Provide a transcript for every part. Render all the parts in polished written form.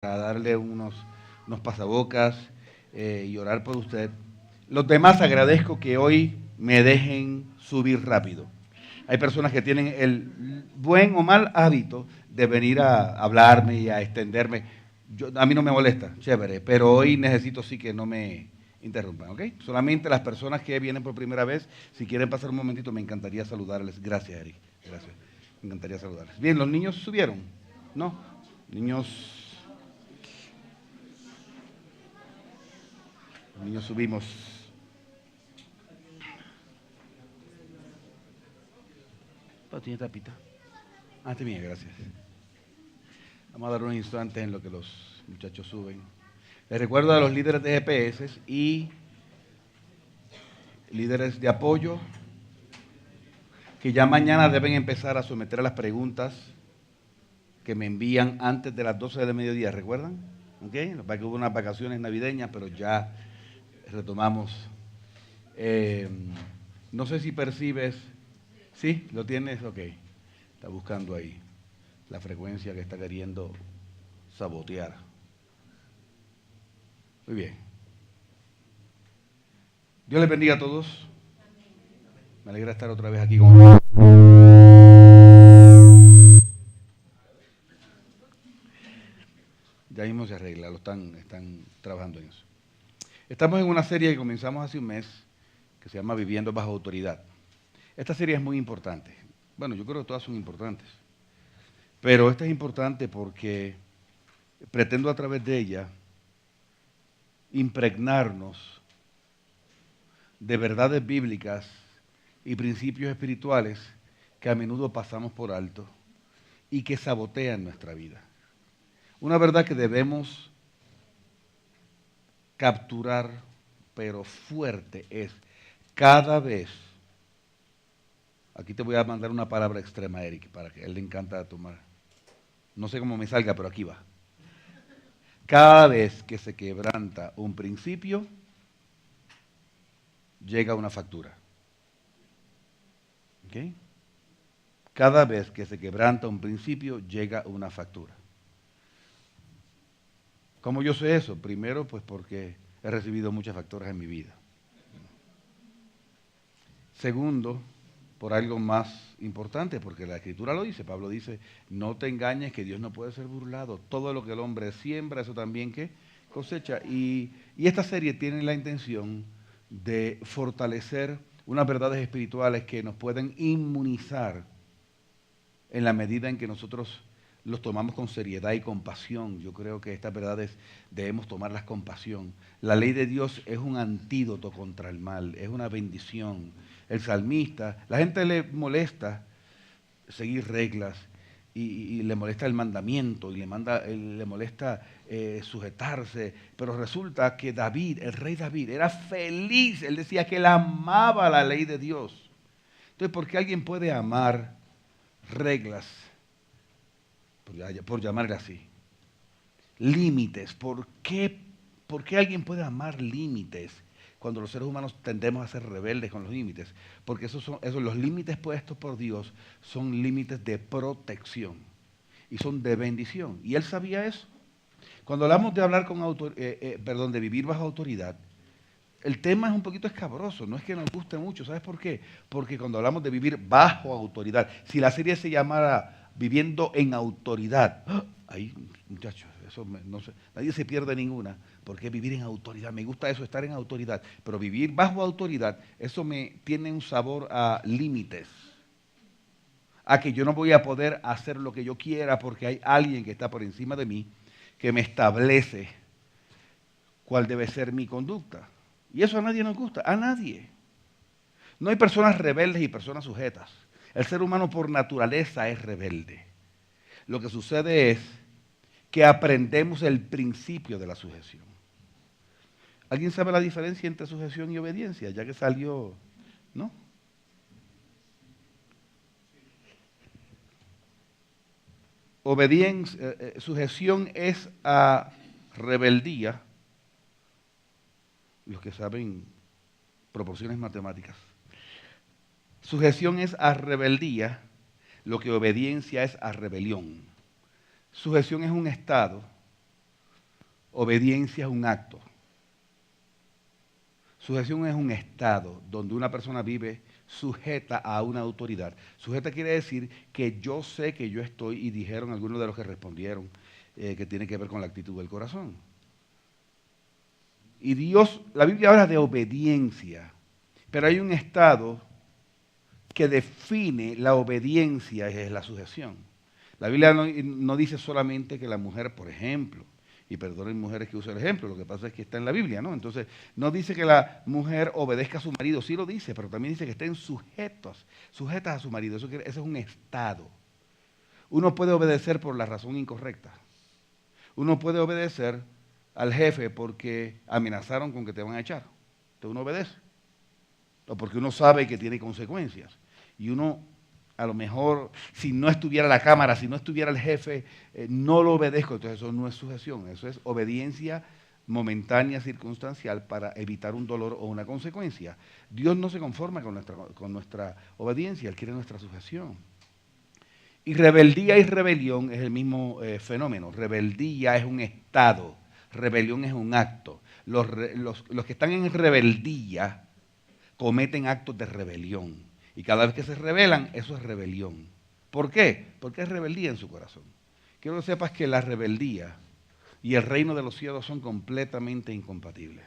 para darle unos pasabocas y orar por usted. Los demás agradezco que hoy me dejen subir rápido. Hay personas que tienen el buen o mal hábito de venir a hablarme y a extenderme. A mí no me molesta, chévere, pero hoy necesito sí que no me interrumpan, ¿ok? Solamente las personas que vienen por primera vez, si quieren pasar un momentito, me encantaría saludarles. Gracias, Eric. Gracias. Me encantaría saludarles. Bien, ¿los niños subieron? ¿No? Niños subimos. ¿Tiene tapita? Ah, está bien, gracias. Vamos a dar unos instantes en lo que los muchachos suben. Les recuerdo a los líderes de GPS y líderes de apoyo que ya mañana deben empezar a someter a las preguntas que me envían antes de las 12 del mediodía, ¿recuerdan? ¿Okay? Para que hubo unas vacaciones navideñas, pero ya retomamos. No sé si percibes. ¿Sí? ¿Lo tienes? Ok. Está buscando ahí la frecuencia que está queriendo sabotear. Muy bien. Dios les bendiga a todos. Me alegra estar otra vez aquí con ustedes. Ya mismo se arregla, están trabajando en eso. Estamos en una serie que comenzamos hace un mes que se llama Viviendo bajo autoridad. Esta serie es muy importante. Bueno, yo creo que todas son importantes. Pero esta es importante porque pretendo a través de ella impregnarnos de verdades bíblicas y principios espirituales que a menudo pasamos por alto y que sabotean nuestra vida. Una verdad que debemos capturar, pero fuerte, es cada vez, aquí te voy a mandar una palabra extrema, Eric, para que a él le encanta tomar. No sé cómo me salga, pero aquí va. Cada vez que se quebranta un principio, llega una factura. ¿Okay? Cada vez que se quebranta un principio, llega una factura. ¿Cómo yo sé eso? Primero, pues porque he recibido muchas facturas en mi vida. Segundo, por algo más importante, porque la Escritura lo dice. Pablo dice, no te engañes que Dios no puede ser burlado. Todo lo que el hombre siembra, eso también que cosecha. Y esta serie tiene la intención de fortalecer unas verdades espirituales que nos pueden inmunizar en la medida en que nosotros los tomamos con seriedad y compasión. Yo creo que estas verdades debemos tomarlas con pasión. La ley de Dios es un antídoto contra el mal, es una bendición. El salmista, la gente le molesta seguir reglas y le molesta el mandamiento y le molesta sujetarse, pero resulta que David, el rey David, era feliz. Él decía que él amaba la ley de Dios. Entonces, ¿por qué alguien puede amar reglas, por llamarle así? Límites. ¿Por qué alguien puede amar límites cuando los seres humanos tendemos a ser rebeldes con los límites? Porque los límites puestos por Dios son límites de protección y son de bendición. Y él sabía eso. Cuando hablamos de hablar de vivir bajo autoridad, el tema es un poquito escabroso, no es que nos guste mucho. ¿Sabes por qué? Porque cuando hablamos de vivir bajo autoridad, si la serie se llamara Viviendo en Autoridad, ahí, muchachos, no sé, nadie se pierde ninguna, porque vivir en autoridad, me gusta eso, estar en autoridad, pero vivir bajo autoridad, eso me tiene un sabor a límites, a que yo no voy a poder hacer lo que yo quiera porque hay alguien que está por encima de mí, que me establece cuál debe ser mi conducta. Y eso a nadie nos gusta, a nadie. No hay personas rebeldes y personas sujetas. El ser humano por naturaleza es rebelde. Lo que sucede es que aprendemos el principio de la sujeción. ¿Alguien sabe la diferencia entre sujeción y obediencia? Ya que salió, ¿no? Sujeción es a rebeldía. Los que saben proporciones matemáticas. Sujeción es a rebeldía, lo que obediencia es a rebelión. Sujeción es un estado Obediencia es un acto. Sujeción es un estado donde una persona vive sujeta a una autoridad. Sujeta quiere decir que yo sé que yo estoy, y dijeron algunos de los que respondieron, que tiene que ver con la actitud del corazón. Y Dios, la Biblia habla de obediencia, pero hay un estado que define la obediencia, es la sujeción. La Biblia no dice solamente que la mujer, por ejemplo, y perdonen mujeres que uso el ejemplo, lo que pasa es que está en la Biblia, ¿no? Entonces, no dice que la mujer obedezca a su marido, sí lo dice, pero también dice que estén sujetas a su marido. Eso es un estado. Uno puede obedecer por la razón incorrecta. Uno puede obedecer al jefe porque amenazaron con que te van a echar. Entonces uno obedece. O porque uno sabe que tiene consecuencias. Y uno, a lo mejor, si no estuviera la cámara, si no estuviera el jefe, no lo obedezco. Entonces eso no es sujeción, eso es obediencia momentánea, circunstancial, para evitar un dolor o una consecuencia. Dios no se conforma con nuestra obediencia, Él quiere nuestra sujeción. Y rebeldía y rebelión es el mismo fenómeno. Rebeldía es un estado, rebelión es un acto. Los que están en rebeldía cometen actos de rebelión. Y cada vez que se rebelan, eso es rebelión. ¿Por qué? Porque hay rebeldía en su corazón. Quiero que sepas que la rebeldía y el reino de los cielos son completamente incompatibles.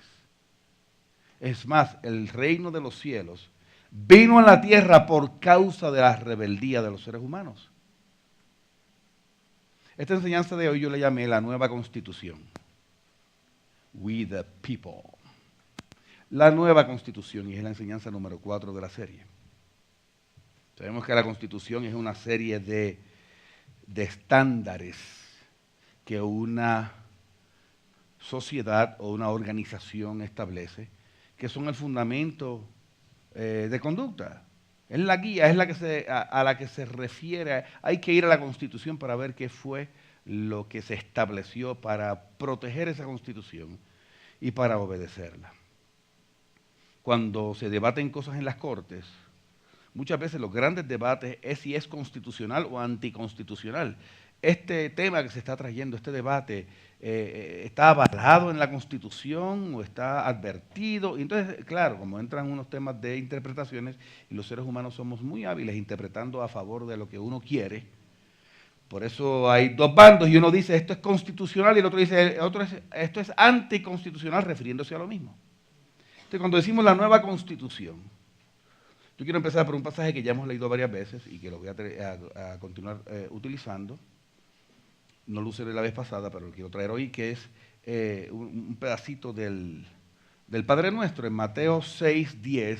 Es más, el reino de los cielos vino a la tierra por causa de la rebeldía de los seres humanos. Esta enseñanza de hoy yo le llamé la nueva constitución. We the people. La nueva constitución, y es la enseñanza número 4 de la serie. Sabemos que la constitución es una serie de estándares que una sociedad o una organización establece, que son el fundamento de conducta. Es la guía, es a la que se refiere. Hay que ir a la Constitución para ver qué fue lo que se estableció para proteger esa Constitución y para obedecerla. Cuando se debaten cosas en las Cortes, muchas veces los grandes debates es si es constitucional o anticonstitucional. Este tema que se está trayendo, este debate, ¿está avalado en la Constitución o está advertido? Y entonces, claro, como entran unos temas de interpretaciones, y los seres humanos somos muy hábiles interpretando a favor de lo que uno quiere. Por eso hay dos bandos y uno dice esto es constitucional y el otro dice esto es anticonstitucional, refiriéndose a lo mismo. Entonces, cuando decimos la nueva Constitución, yo quiero empezar por un pasaje que ya hemos leído varias veces y que lo voy a continuar utilizando. No lo usé la vez pasada, pero lo quiero traer hoy, que es un pedacito del Padre Nuestro. En Mateo 6:10,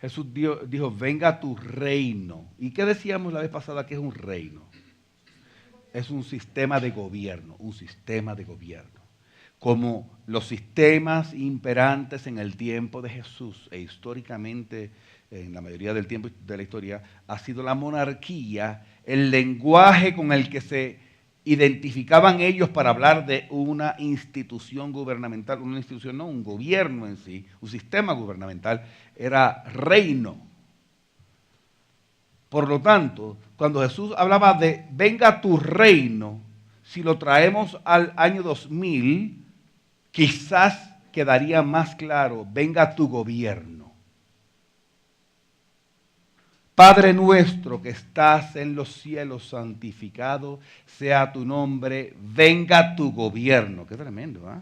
Jesús dijo, venga tu reino. ¿Y qué decíamos la vez pasada que es un reino? Es un sistema de gobierno, Como los sistemas imperantes en el tiempo de Jesús e históricamente en la mayoría del tiempo de la historia ha sido la monarquía, el lenguaje con el que se identificaban ellos para hablar de una institución gubernamental, una institución no, un gobierno en sí, un sistema gubernamental, era reino. Por lo tanto, cuando Jesús hablaba de venga tu reino, si lo traemos al año 2000, quizás quedaría más claro, venga tu gobierno. Padre nuestro que estás en los cielos, santificado sea tu nombre, venga tu gobierno. Qué tremendo, ¿ah?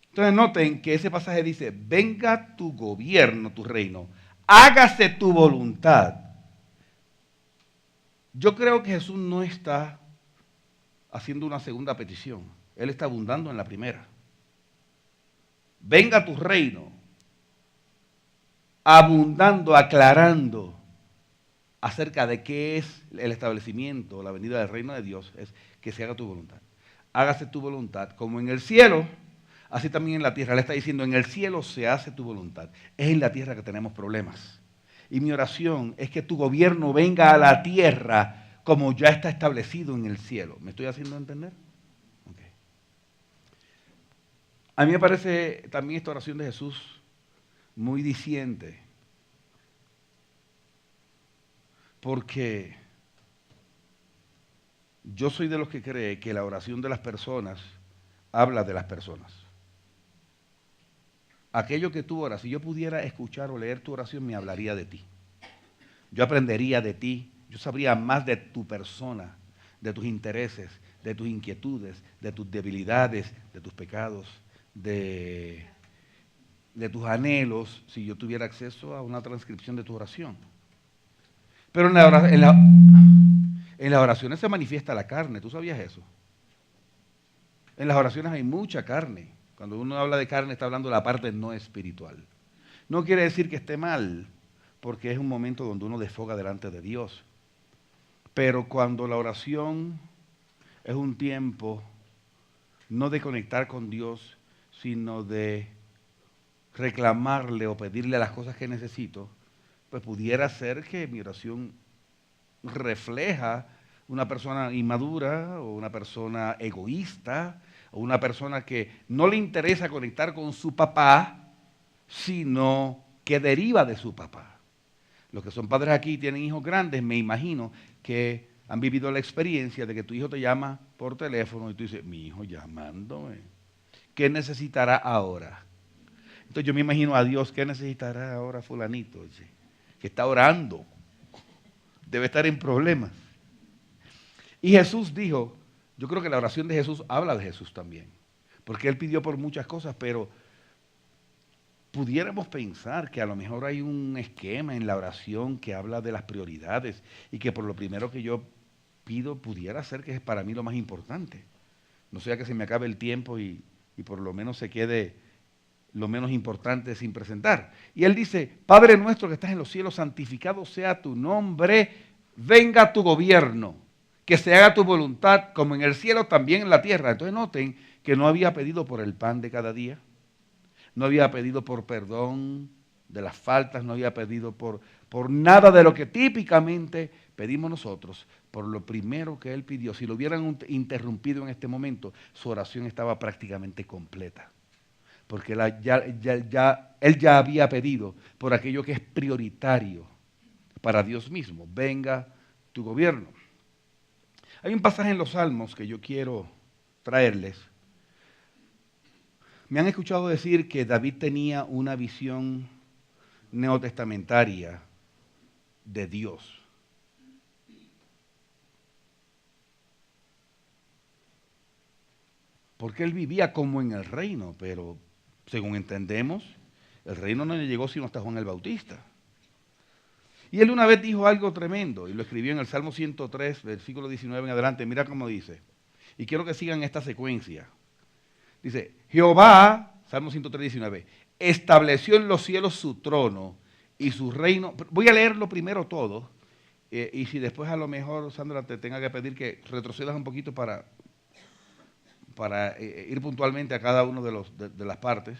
Entonces noten que ese pasaje dice, venga tu gobierno, tu reino, hágase tu voluntad. Yo creo que Jesús no está haciendo una segunda petición, Él está abundando en la primera. Venga tu reino, abundando, aclarando acerca de qué es el establecimiento, la venida del reino de Dios, es que se haga tu voluntad. Hágase tu voluntad como en el cielo, así también en la tierra. Él está diciendo, en el cielo se hace tu voluntad. Es en la tierra que tenemos problemas. Y mi oración es que tu gobierno venga a la tierra como ya está establecido en el cielo. ¿Me estoy haciendo entender? Okay. A mí me parece también esta oración de Jesús muy diciente. Porque yo soy de los que cree que la oración de las personas habla de las personas. Aquello que tú oras, si yo pudiera escuchar o leer tu oración, me hablaría de ti. Yo aprendería de ti, yo sabría más de tu persona, de tus intereses, de tus inquietudes, de tus debilidades, de tus pecados, de tus anhelos, si yo tuviera acceso a una transcripción de tu oración. Pero en las oraciones se manifiesta la carne, ¿tú sabías eso? En las oraciones hay mucha carne. Cuando uno habla de carne está hablando de la parte no espiritual. No quiere decir que esté mal, porque es un momento donde uno desfoga delante de Dios. Pero cuando la oración es un tiempo no de conectar con Dios, sino de reclamarle o pedirle las cosas que necesito, pues pudiera ser que mi oración refleja una persona inmadura o una persona egoísta o una persona que no le interesa conectar con su papá, sino que deriva de su papá. Los que son padres aquí y tienen hijos grandes, me imagino que han vivido la experiencia de que tu hijo te llama por teléfono y tú dices, mi hijo llamándome, ¿qué necesitará ahora? Entonces yo me imagino a Dios, ¿qué necesitará ahora fulanito? Oye, que está orando, debe estar en problemas. Y Jesús dijo, yo creo que la oración de Jesús habla de Jesús también, porque Él pidió por muchas cosas, pero pudiéramos pensar que a lo mejor hay un esquema en la oración que habla de las prioridades y que por lo primero que yo pido pudiera ser que es para mí lo más importante. No sea que se me acabe el tiempo y por lo menos se quede lo menos importante sin presentar. Y Él dice, Padre nuestro que estás en los cielos, santificado sea tu nombre, venga tu gobierno, que se haga tu voluntad como en el cielo también en la tierra. Entonces noten que no había pedido por el pan de cada día, no había pedido por perdón de las faltas, no había pedido por nada de lo que típicamente pedimos nosotros. Por lo primero que Él pidió, si lo hubieran interrumpido en este momento, su oración estaba prácticamente completa. Porque él ya había pedido por aquello que es prioritario para Dios mismo. Venga tu gobierno. Hay un pasaje en los Salmos que yo quiero traerles. Me han escuchado decir que David tenía una visión neotestamentaria de Dios. Porque él vivía como en el reino, pero según entendemos, el reino no le llegó sino hasta Juan el Bautista. Y él una vez dijo algo tremendo, y lo escribió en el Salmo 103, versículo 19 en adelante. Mira cómo dice. Y quiero que sigan esta secuencia. Dice, Jehová, Salmo 103, 19, estableció en los cielos su trono y su reino. Voy a leerlo primero todo, y si después a lo mejor, Sandra, te tenga que pedir que retrocedas un poquito para ir puntualmente a cada uno de las partes,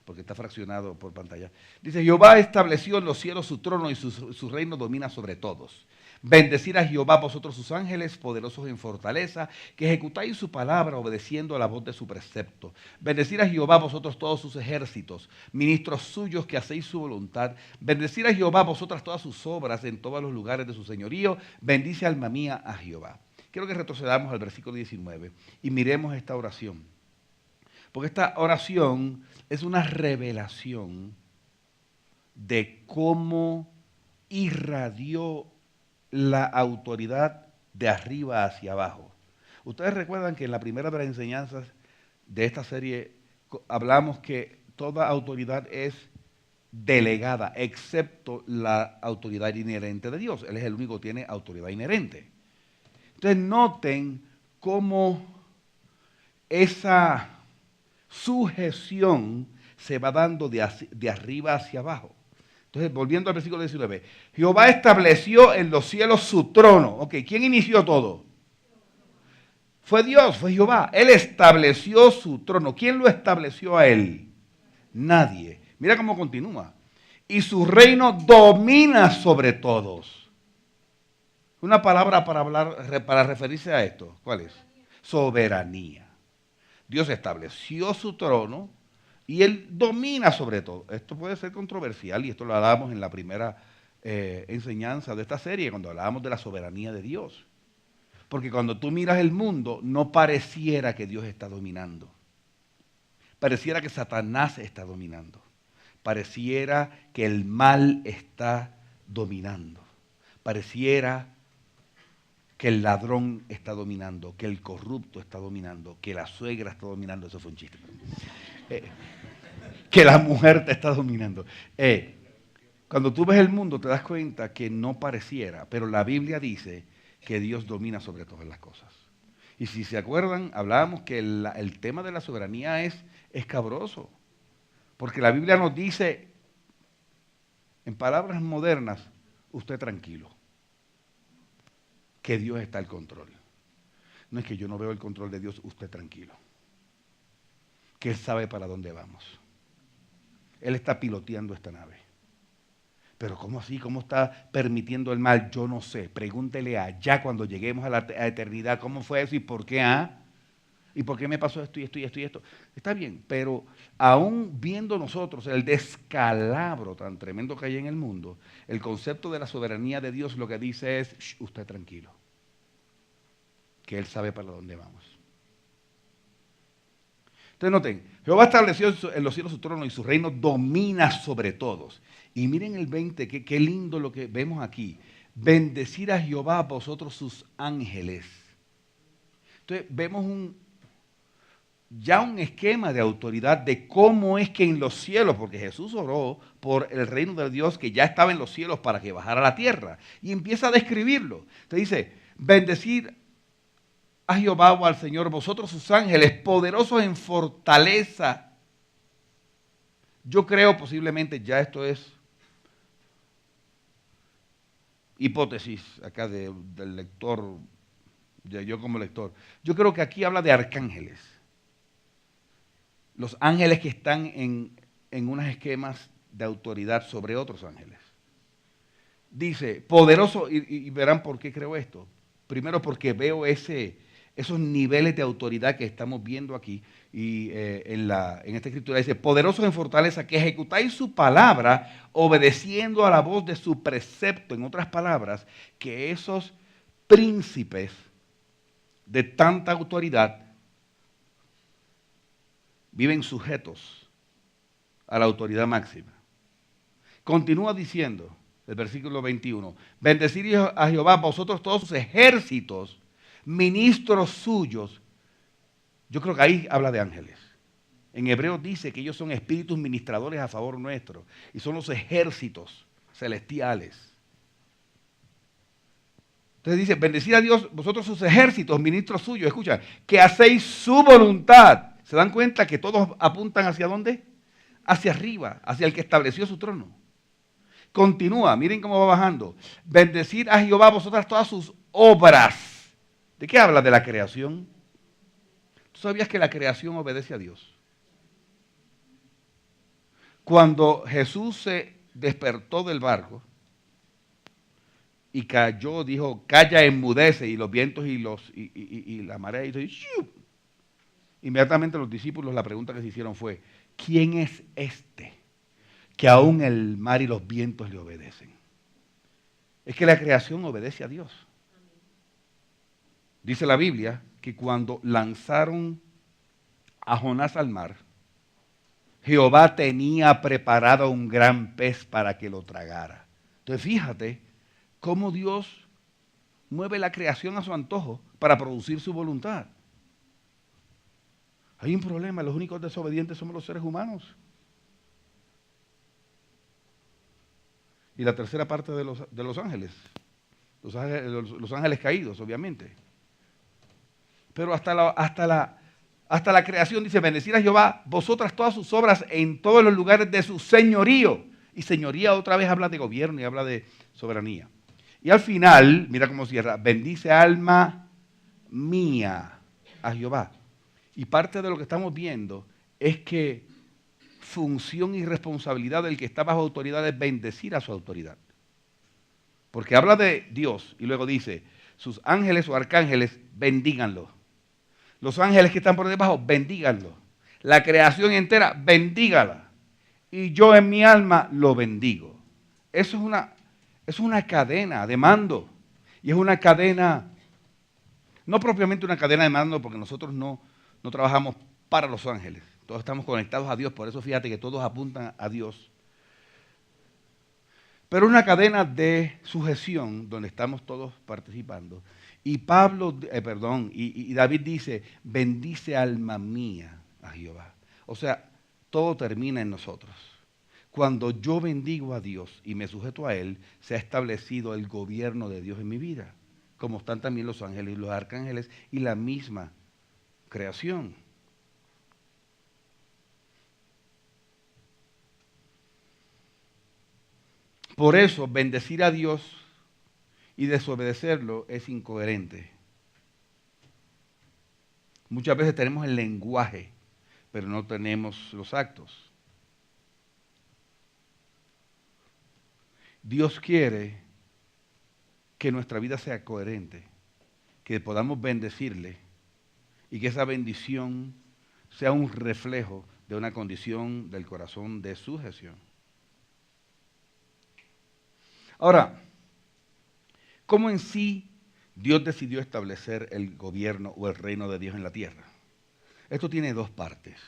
porque está fraccionado por pantalla. Dice, Jehová estableció en los cielos su trono y su reino domina sobre todos. Bendecid a Jehová vosotros sus ángeles, poderosos en fortaleza, que ejecutáis su palabra obedeciendo a la voz de su precepto. Bendecid a Jehová vosotros todos sus ejércitos, ministros suyos que hacéis su voluntad. Bendecid a Jehová vosotras todas sus obras en todos los lugares de su señorío. Bendice alma mía a Jehová. Quiero que retrocedamos al versículo 19 y miremos esta oración. Porque esta oración es una revelación de cómo irradió la autoridad de arriba hacia abajo. Ustedes recuerdan que en la primera de las enseñanzas de esta serie hablamos que toda autoridad es delegada, excepto la autoridad inherente de Dios. Él es el único que tiene autoridad inherente. Entonces noten cómo esa sujeción se va dando de arriba hacia abajo. Entonces, volviendo al versículo 19, Jehová estableció en los cielos su trono. Ok, ¿quién inició todo? Fue Dios, fue Jehová. Él estableció su trono. ¿Quién lo estableció a él? Nadie. Mira cómo continúa. Y su reino domina sobre todos. Una palabra para referirse a esto. ¿Cuál es? Soberanía. Dios estableció su trono y Él domina sobre todo. Esto puede ser controversial y esto lo hablamos en la primera enseñanza de esta serie cuando hablábamos de la soberanía de Dios. Porque cuando tú miras el mundo, no pareciera que Dios está dominando. Pareciera que Satanás está dominando. Pareciera que el mal está dominando. Pareciera que el ladrón está dominando, que el corrupto está dominando, que la suegra está dominando. Eso fue un chiste. Que la mujer te está dominando. Cuando tú ves el mundo te das cuenta que no pareciera, pero la Biblia dice que Dios domina sobre todas las cosas. Y si se acuerdan, hablábamos que el tema de la soberanía es escabroso, porque la Biblia nos dice, en palabras modernas, usted tranquilo, que Dios está al control. No es que yo no veo el control de Dios, usted tranquilo, que Él sabe para dónde vamos. Él está piloteando esta nave. Pero ¿cómo así? ¿Cómo está permitiendo el mal? Yo no sé. Pregúntele allá cuando lleguemos a la eternidad cómo fue eso y por qué. ¿Y por qué me pasó esto y esto y esto y esto? Está bien, pero aún viendo nosotros el descalabro tan tremendo que hay en el mundo, el concepto de la soberanía de Dios lo que dice es, usted tranquilo, que Él sabe para dónde vamos. Entonces noten, Jehová estableció en los cielos su trono y su reino domina sobre todos. Y miren el 20, qué lindo lo que vemos aquí. Bendecir a Jehová vosotros sus ángeles. Entonces vemos ya un esquema de autoridad de cómo es que en los cielos, porque Jesús oró por el reino de Dios que ya estaba en los cielos para que bajara a la tierra. Y empieza a describirlo. Te dice, bendecir a Jehová o al Señor, vosotros sus ángeles, poderosos en fortaleza. Yo creo posiblemente, ya esto es hipótesis acá del lector, yo como lector. Yo creo que aquí habla de arcángeles. Los ángeles que están en unos esquemas de autoridad sobre otros ángeles. Dice, poderoso, y verán por qué creo esto. Primero porque veo esos niveles de autoridad que estamos viendo aquí, y en esta escritura dice, poderosos en fortaleza, que ejecutáis su palabra, obedeciendo a la voz de su precepto. En otras palabras, que esos príncipes de tanta autoridad viven sujetos a la autoridad máxima. Continúa diciendo, el versículo 21, bendecid a Jehová vosotros todos sus ejércitos, ministros suyos. Yo creo que ahí habla de ángeles. En hebreo dice que ellos son espíritus ministradores a favor nuestro y son los ejércitos celestiales. Entonces dice, bendecid a Dios vosotros sus ejércitos, ministros suyos. Escucha, que hacéis su voluntad. ¿Se dan cuenta que todos apuntan hacia dónde? Hacia arriba, hacia el que estableció su trono. Continúa, miren cómo va bajando. Bendecid a Jehová vosotras todas sus obras. ¿De qué habla? De la creación. ¿Tú sabías que la creación obedece a Dios? Cuando Jesús se despertó del barco y cayó, dijo, calla, enmudece, y los vientos y la marea hizo, inmediatamente los discípulos la pregunta que se hicieron fue, ¿quién es este que aún el mar y los vientos le obedecen? Es que la creación obedece a Dios. Dice la Biblia que cuando lanzaron a Jonás al mar, Jehová tenía preparado un gran pez para que lo tragara. Entonces fíjate cómo Dios mueve la creación a su antojo para producir su voluntad. Hay un problema, los únicos desobedientes somos los seres humanos. Y la tercera parte de los ángeles, los ángeles caídos, obviamente. Pero hasta la creación dice, bendecid a Jehová, vosotras todas sus obras en todos los lugares de su señorío. Y señoría otra vez habla de gobierno y habla de soberanía. Y al final, mira cómo cierra, bendice alma mía a Jehová. Y parte de lo que estamos viendo es que función y responsabilidad del que está bajo autoridad es bendecir a su autoridad. Porque habla de Dios y luego dice, sus ángeles o arcángeles, bendíganlo. Los ángeles que están por debajo, bendíganlo. La creación entera, bendígala. Y yo en mi alma lo bendigo. Eso Es una cadena de mando. Y es una cadena, no propiamente una cadena de mando, porque nosotros no trabajamos para los ángeles. Todos estamos conectados a Dios, por eso fíjate que todos apuntan a Dios. Pero una cadena de sujeción donde estamos todos participando. Y y David dice, bendice alma mía a Jehová. O sea, todo termina en nosotros. Cuando yo bendigo a Dios y me sujeto a Él, se ha establecido el gobierno de Dios en mi vida, como están también los ángeles y los arcángeles y la misma creación. Por eso, bendecir a Dios y desobedecerlo es incoherente. Muchas veces tenemos el lenguaje, pero no tenemos los actos. Dios quiere que nuestra vida sea coherente, que podamos bendecirle y que esa bendición sea un reflejo de una condición del corazón de sujeción. Ahora, ¿cómo en sí Dios decidió establecer el gobierno o el reino de Dios en la tierra? Esto tiene dos partes.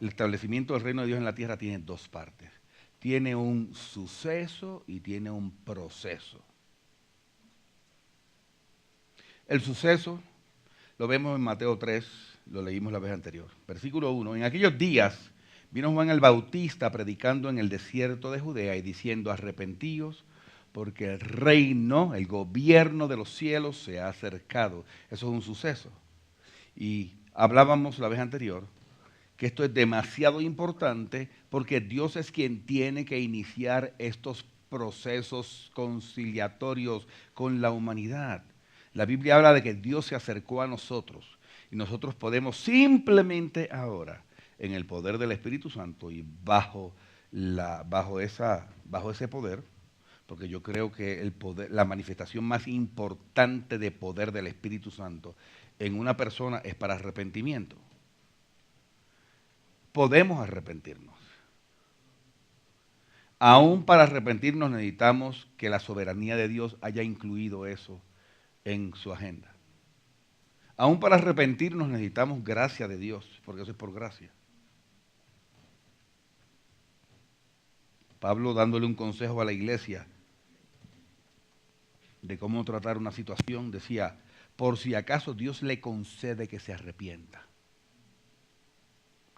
El establecimiento del reino de Dios en la tierra tiene dos partes. Tiene un suceso y tiene un proceso. El suceso lo vemos en Mateo 3, lo leímos la vez anterior. Versículo 1. En aquellos días vino Juan el Bautista predicando en el desierto de Judea y diciendo, arrepentíos porque el reino, el gobierno de los cielos se ha acercado. Eso es un suceso. Y hablábamos la vez anterior que esto es demasiado importante porque Dios es quien tiene que iniciar estos procesos conciliatorios con la humanidad. La Biblia habla de que Dios se acercó a nosotros y nosotros podemos simplemente ahora, en el poder del Espíritu Santo y bajo ese poder, porque yo creo que el poder, la manifestación más importante de poder del Espíritu Santo en una persona es para arrepentimiento. Podemos arrepentirnos. Aún para arrepentirnos necesitamos que la soberanía de Dios haya incluido eso en su agenda. Aún para arrepentirnos necesitamos gracia de Dios, porque eso es por gracia. Pablo dándole un consejo a la iglesia de cómo tratar una situación, decía, por si acaso Dios le concede que se arrepienta.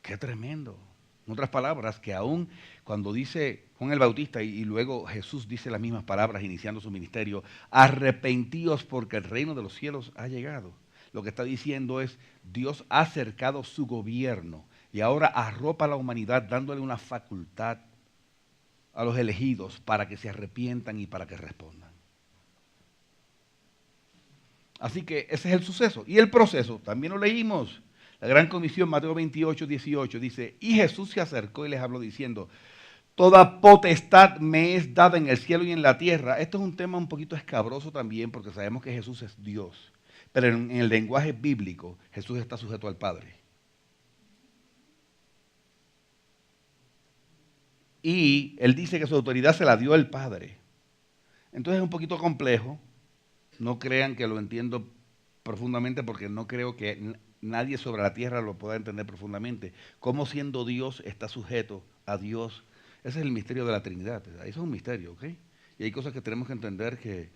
¡Qué tremendo! En otras palabras, que aún cuando dice Juan el Bautista y luego Jesús dice las mismas palabras iniciando su ministerio, arrepentíos porque el reino de los cielos ha llegado. Lo que está diciendo es, Dios ha acercado su gobierno y ahora arropa a la humanidad dándole una facultad a los elegidos para que se arrepientan y para que respondan. Así que ese es el suceso. Y el proceso, también lo leímos. La gran comisión, Mateo 28, 18, dice, y Jesús se acercó y les habló diciendo, toda potestad me es dada en el cielo y en la tierra. Esto es un tema un poquito escabroso también porque sabemos que Jesús es Dios. Pero en el lenguaje bíblico, Jesús está sujeto al Padre. Y Él dice que su autoridad se la dio el Padre. Entonces es un poquito complejo. No crean que lo entiendo profundamente porque no creo que nadie sobre la tierra lo pueda entender profundamente. Cómo siendo Dios está sujeto a Dios. Ese es el misterio de la Trinidad. Eso es un misterio, ¿ok? Y hay cosas que tenemos que entender que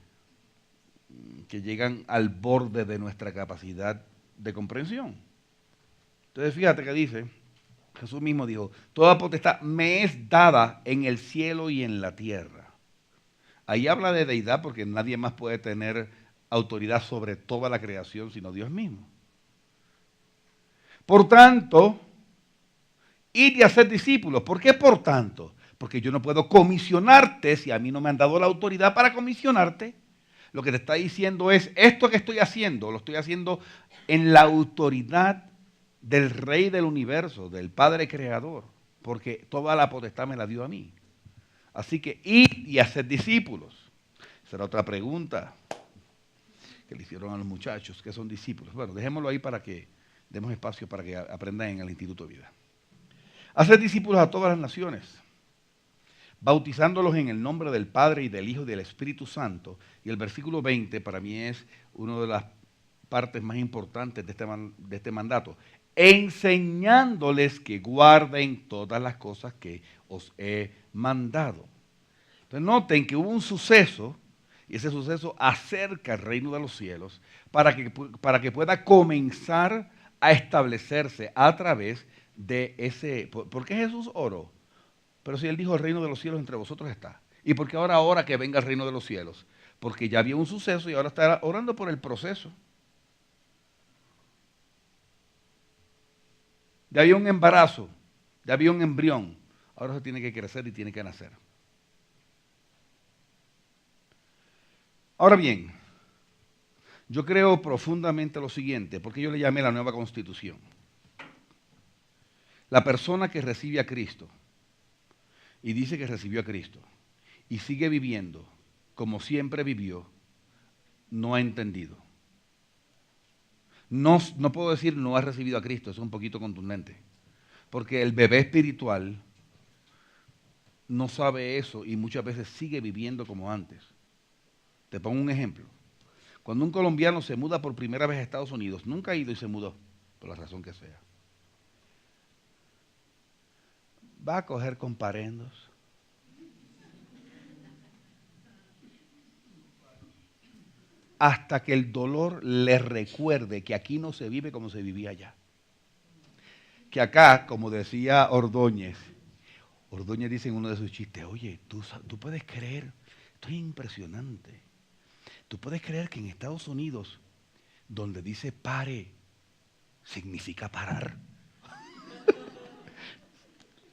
llegan al borde de nuestra capacidad de comprensión. Entonces fíjate que dice, Jesús mismo dijo, toda potestad me es dada en el cielo y en la tierra. Ahí habla de deidad porque nadie más puede tener autoridad sobre toda la creación sino Dios mismo. Por tanto, id y hacer discípulos. ¿Por qué por tanto? Porque yo no puedo comisionarte si a mí no me han dado la autoridad para comisionarte. Lo que te está diciendo es, esto que estoy haciendo, lo estoy haciendo en la autoridad del Rey del universo, del Padre Creador, porque toda la potestad me la dio a mí. Así que id y hacer discípulos. Será otra pregunta que le hicieron a los muchachos, ¿qué son discípulos? Bueno, dejémoslo ahí para que demos espacio para que aprendan en el Instituto de Vida. Hacer discípulos a todas las naciones, bautizándolos en el nombre del Padre y del Hijo y del Espíritu Santo. Y el versículo 20 para mí es una de las partes más importantes de este mandato. Enseñándoles que guarden todas las cosas que os he mandado. Entonces noten que hubo un suceso, y ese suceso acerca el reino de los cielos para que pueda comenzar a establecerse a través de ese... ¿Por qué Jesús oró? Pero si Él dijo, el reino de los cielos entre vosotros está. ¿Y por qué ahora ora que venga el reino de los cielos? Porque ya había un suceso y ahora está orando por el proceso. Ya había un embarazo, ya había un embrión. Ahora se tiene que crecer y tiene que nacer. Ahora bien, yo creo profundamente lo siguiente, porque yo le llamé la nueva constitución. La persona que recibe a Cristo y dice que recibió a Cristo y sigue viviendo como siempre vivió, no ha entendido. No puedo decir no ha recibido a Cristo, eso es un poquito contundente, porque el bebé espiritual no sabe eso y muchas veces sigue viviendo como antes. Te pongo un ejemplo. Cuando un colombiano se muda por primera vez a Estados Unidos, nunca ha ido y se mudó, por la razón que sea, va a coger comparendos. Hasta que el dolor le recuerde que aquí no se vive como se vivía allá. Que acá, como decía Ordóñez dice en uno de sus chistes, oye, tú puedes creer, esto es impresionante, tú puedes creer que en Estados Unidos, donde dice pare, significa parar.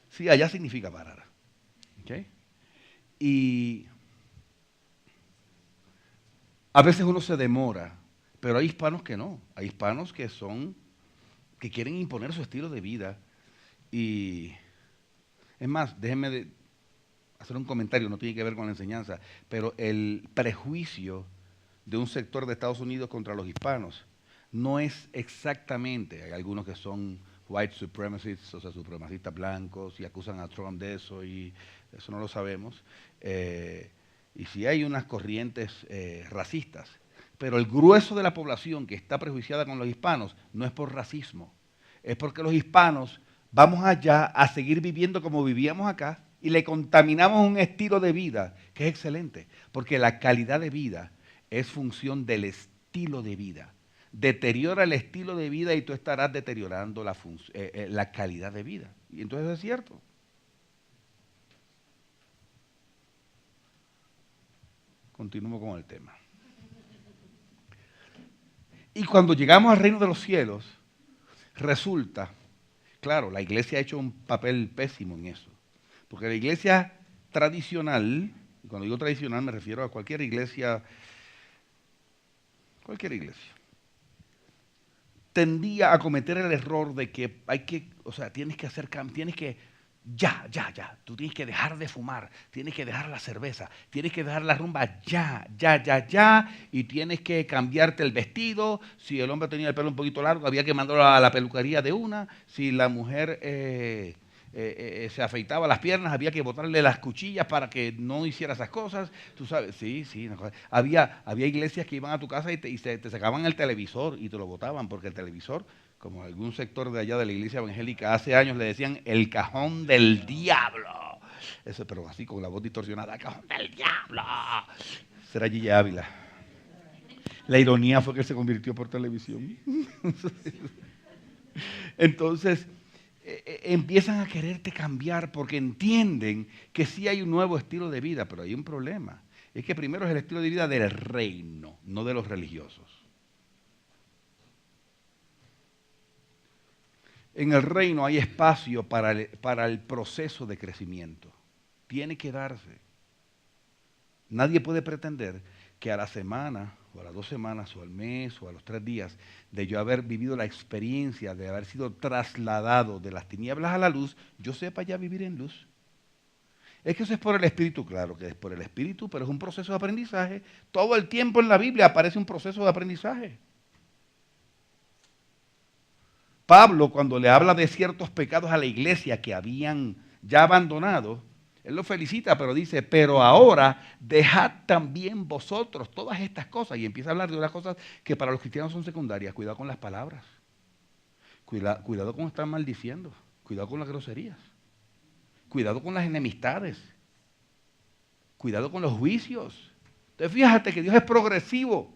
Sí, allá significa parar. ¿Okay? Y a veces uno se demora, pero hay hispanos que no. Hay hispanos que quieren imponer su estilo de vida. Y es más, déjenme hacer un comentario, no tiene que ver con la enseñanza, pero el prejuicio de un sector de Estados Unidos contra los hispanos no es exactamente, hay algunos que son white supremacists, o sea, supremacistas blancos, y acusan a Trump de eso, y eso no lo sabemos. Y sí hay unas corrientes racistas, pero el grueso de la población que está prejuiciada con los hispanos no es por racismo, es porque los hispanos vamos allá a seguir viviendo como vivíamos acá y le contaminamos un estilo de vida que es excelente, porque la calidad de vida es función del estilo de vida. Deteriora el estilo de vida y tú estarás deteriorando la calidad de vida. Y entonces es cierto. Continúo con el tema. Y cuando llegamos al reino de los cielos, resulta, claro, la iglesia ha hecho un papel pésimo en eso. Porque la iglesia tradicional, y cuando digo tradicional me refiero a cualquier iglesia, tendía a cometer el error de que tienes que hacer cambios, tienes que, ya, tú tienes que dejar de fumar, tienes que dejar la cerveza, tienes que dejar la rumba, ya, y tienes que cambiarte el vestido. Si el hombre tenía el pelo un poquito largo, había que mandarlo a la peluquería de una. Si la mujer se afeitaba las piernas, había que botarle las cuchillas para que no hiciera esas cosas. Tú sabes, sí. Había iglesias que iban a tu casa y te sacaban el televisor y te lo botaban, porque el televisor, como algún sector de allá de la iglesia evangélica hace años le decían el cajón del diablo. Eso, pero así con la voz distorsionada, cajón del diablo. Será Gigi Ávila. La ironía fue que se convirtió por televisión. Entonces, empiezan a quererte cambiar porque entienden que sí hay un nuevo estilo de vida, pero hay un problema. Es que primero es el estilo de vida del reino, no de los religiosos. En el reino hay espacio para el proceso de crecimiento. Tiene que darse. Nadie puede pretender que a la semana, o a las 2 semanas, o al mes, o a los 3 días, de yo haber vivido la experiencia de haber sido trasladado de las tinieblas a la luz, yo sepa ya vivir en luz. Es que eso es por el Espíritu, claro que es por el Espíritu, pero es un proceso de aprendizaje. Todo el tiempo en la Biblia aparece un proceso de aprendizaje. Pablo, cuando le habla de ciertos pecados a la iglesia que habían ya abandonado, Él lo felicita, pero dice, pero ahora dejad también vosotros todas estas cosas. Y empieza a hablar de unas cosas que para los cristianos son secundarias. Cuidado con las palabras. Cuidado con estar maldiciendo. Cuidado con las groserías. Cuidado con las enemistades. Cuidado con los juicios. Entonces fíjate que Dios es progresivo.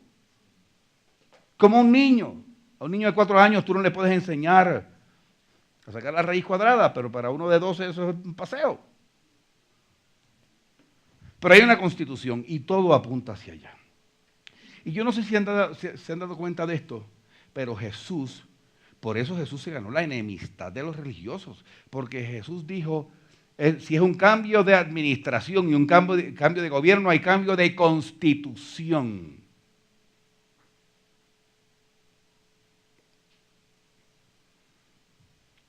Como un niño. A un niño de 4 años tú no le puedes enseñar a sacar la raíz cuadrada, pero para uno de 12 eso es un paseo. Pero hay una constitución y todo apunta hacia allá. Y yo no sé si se han dado cuenta de esto, pero Jesús, por eso Jesús se ganó la enemistad de los religiosos, porque Jesús dijo, si es un cambio de administración y un cambio de gobierno, hay cambio de constitución.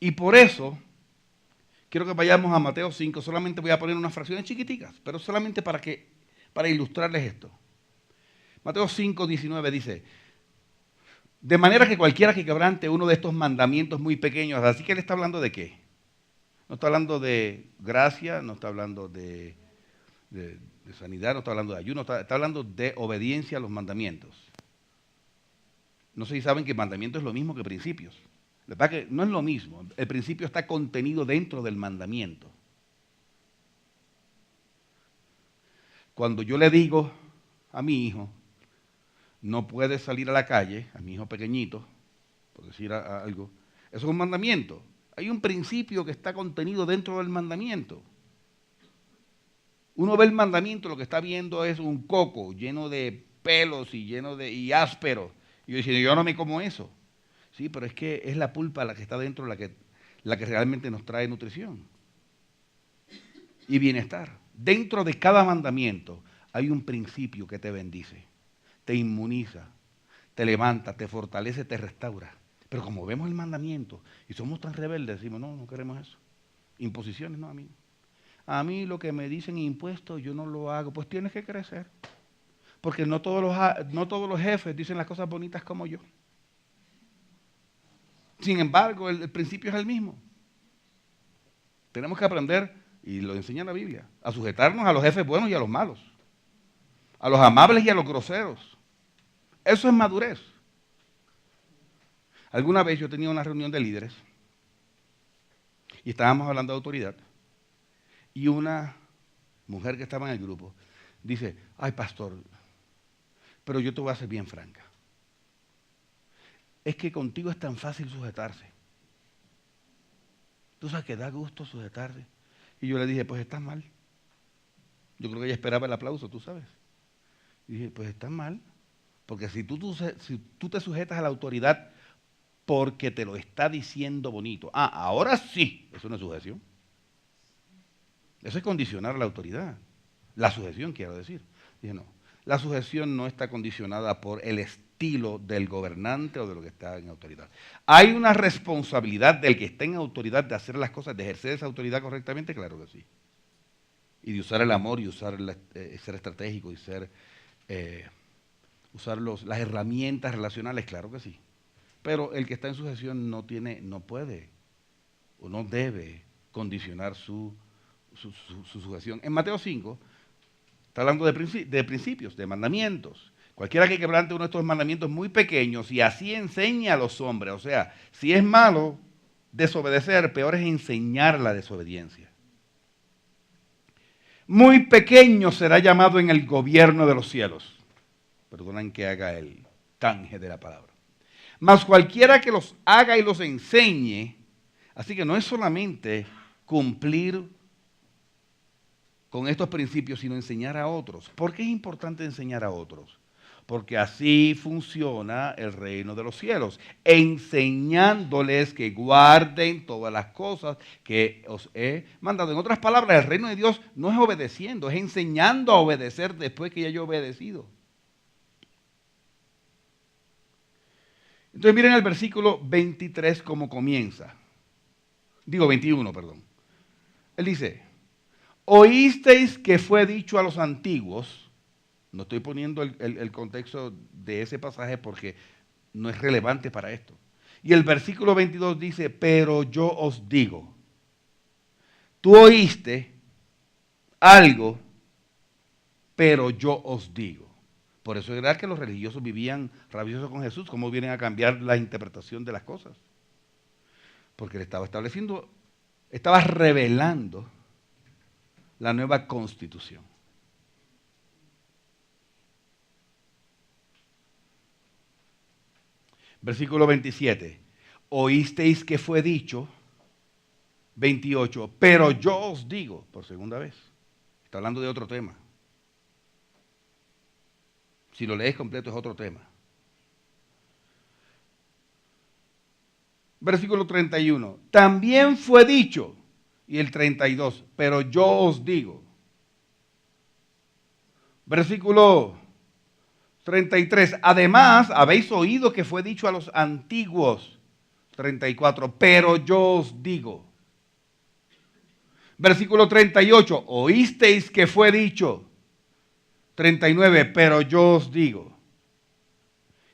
Y por eso, quiero que vayamos a Mateo 5, solamente voy a poner unas fracciones chiquiticas, pero solamente para ilustrarles esto. Mateo 5, 19 dice, de manera que cualquiera que quebrante uno de estos mandamientos muy pequeños, así que él está hablando de qué? No está hablando de gracia, no está hablando de sanidad, no está hablando de ayuno, está hablando de obediencia a los mandamientos. No sé si saben que mandamiento es lo mismo que principios. La verdad que no es lo mismo. El principio está contenido dentro del mandamiento. Cuando yo le digo a mi hijo, no puedes salir a la calle, a mi hijo pequeñito, por decir algo, eso es un mandamiento. Hay un principio que está contenido dentro del mandamiento. Uno ve el mandamiento, lo que está viendo es un coco lleno de pelos y áspero. Y yo diciendo, yo no me como eso. Sí, pero es que es la pulpa la que está dentro la que realmente nos trae nutrición y bienestar. Dentro de cada mandamiento hay un principio que te bendice, te inmuniza, te levanta, te fortalece, te restaura. Pero como vemos el mandamiento y somos tan rebeldes, decimos, no queremos eso. Imposiciones, no, amigo. A mí lo que me dicen impuestos, yo no lo hago. Pues tienes que crecer. Porque no todos los jefes dicen las cosas bonitas como yo. Sin embargo, el principio es el mismo. Tenemos que aprender, y lo enseña la Biblia, a sujetarnos a los jefes buenos y a los malos. A los amables y a los groseros. Eso es madurez. Alguna vez yo tenía una reunión de líderes y estábamos hablando de autoridad y una mujer que estaba en el grupo dice, ay pastor, pero yo te voy a ser bien franca. Es que contigo es tan fácil sujetarse. Tú sabes que da gusto sujetarse. Y yo le dije, pues estás mal. Yo creo que ella esperaba el aplauso, tú sabes. Y dije, pues estás mal. Porque si tú te sujetas a la autoridad porque te lo está diciendo bonito. Ahora sí, eso no es sujeción. Eso es condicionar la autoridad. La sujeción, quiero decir. Dije, no, la sujeción no está condicionada por el estilo del gobernante o de lo que está en autoridad. ¿Hay una responsabilidad del que está en autoridad de hacer las cosas, de ejercer esa autoridad correctamente? Claro que sí. Y de usar el amor y ser estratégico y usar las herramientas relacionales, claro que sí. Pero el que está en sujeción no puede o no debe condicionar su sujeción. En Mateo 5 está hablando de principios, de mandamientos. Cualquiera que quebrante uno de estos mandamientos muy pequeños y así enseña a los hombres. O sea, si es malo desobedecer, peor es enseñar la desobediencia. Muy pequeño será llamado en el gobierno de los cielos. Perdonen que haga el canje de la palabra. Mas cualquiera que los haga y los enseñe, así que no es solamente cumplir con estos principios, sino enseñar a otros. ¿Por qué es importante enseñar a otros? Porque así funciona el reino de los cielos, enseñándoles que guarden todas las cosas que os he mandado. En otras palabras, el reino de Dios no es obedeciendo, es enseñando a obedecer después que ya yo he obedecido. Entonces miren el versículo 23 cómo comienza. 21, perdón. Él dice, oísteis que fue dicho a los antiguos. No estoy poniendo el contexto de ese pasaje porque no es relevante para esto. Y el versículo 22 dice, pero yo os digo, tú oíste algo, pero yo os digo. Por eso era que los religiosos vivían rabiosos con Jesús, cómo vienen a cambiar la interpretación de las cosas. Porque le estaba estableciendo, estaba revelando la nueva constitución. Versículo 27. Oísteis que fue dicho, 28, pero yo os digo, por segunda vez. Está hablando de otro tema. Si lo lees completo es otro tema. Versículo 31. También fue dicho, y el 32, pero yo os digo. Versículo 33. Además, habéis oído que fue dicho a los antiguos. 34. Pero yo os digo. Versículo 38. Oísteis que fue dicho. 39. Pero yo os digo.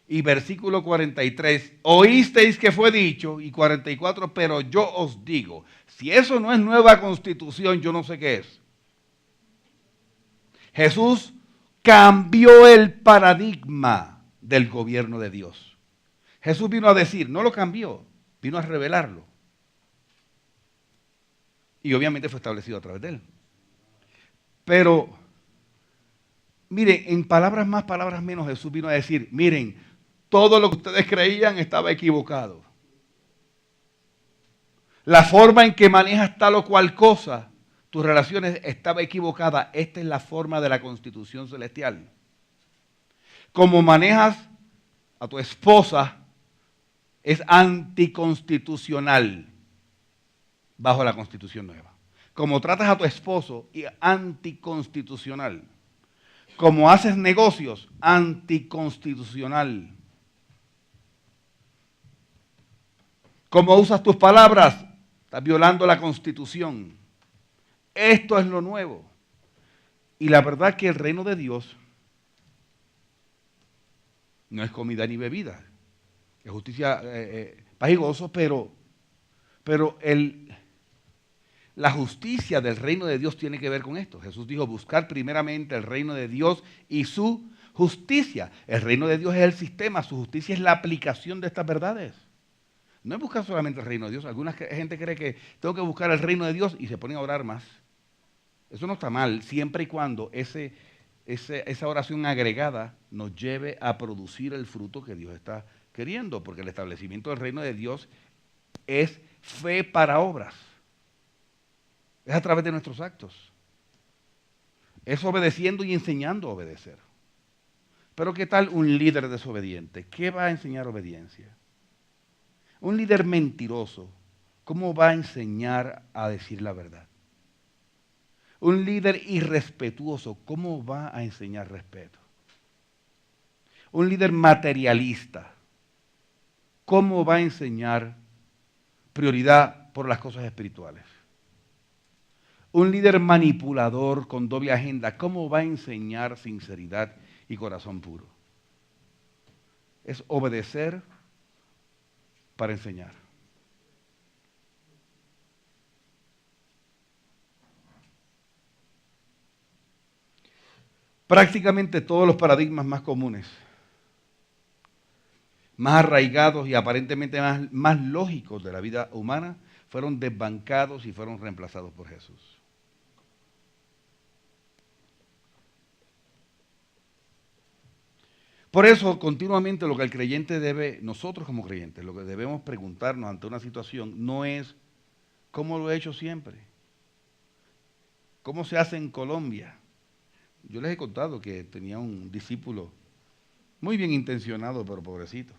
Y versículo 43. Oísteis que fue dicho. Y 44. Pero yo os digo. Si eso no es nueva constitución, yo no sé qué es. Jesús cambió el paradigma del gobierno de Dios. Jesús vino a decir, no lo cambió, vino a revelarlo. Y obviamente fue establecido a través de él. Pero, miren, en palabras más, palabras menos, Jesús vino a decir, miren, todo lo que ustedes creían estaba equivocado. La forma en que manejas tal o cual cosa, tus relaciones estaba equivocada. Esta es la forma de la constitución celestial. Como manejas a tu esposa, es anticonstitucional bajo la constitución nueva. Como tratas a tu esposo, anticonstitucional. Como haces negocios, anticonstitucional. Como usas tus palabras, estás violando la constitución. Esto es lo nuevo. Y la verdad es que el reino de Dios no es comida ni bebida. Es justicia, paz y gozo, pero la justicia del reino de Dios tiene que ver con esto. Jesús dijo, buscar primeramente el reino de Dios y su justicia. El reino de Dios es el sistema, su justicia es la aplicación de estas verdades. No es buscar solamente el reino de Dios. Alguna gente cree que tengo que buscar el reino de Dios y se ponen a orar más. Eso no está mal, siempre y cuando esa oración agregada nos lleve a producir el fruto que Dios está queriendo, porque el establecimiento del reino de Dios es fe para obras. Es a través de nuestros actos. Es obedeciendo y enseñando a obedecer. Pero ¿qué tal un líder desobediente? ¿Qué va a enseñar obediencia? Un líder mentiroso, ¿cómo va a enseñar a decir la verdad? Un líder irrespetuoso, ¿cómo va a enseñar respeto? Un líder materialista, ¿cómo va a enseñar prioridad por las cosas espirituales? Un líder manipulador con doble agenda, ¿cómo va a enseñar sinceridad y corazón puro? Es obedecer para enseñar. Prácticamente todos los paradigmas más comunes, más arraigados y aparentemente más lógicos de la vida humana fueron desbancados y fueron reemplazados por Jesús. Por eso, continuamente lo que el creyente debe, nosotros como creyentes, lo que debemos preguntarnos ante una situación no es cómo lo he hecho siempre, cómo se hace en Colombia. Yo les he contado que tenía un discípulo muy bien intencionado, pero pobrecito,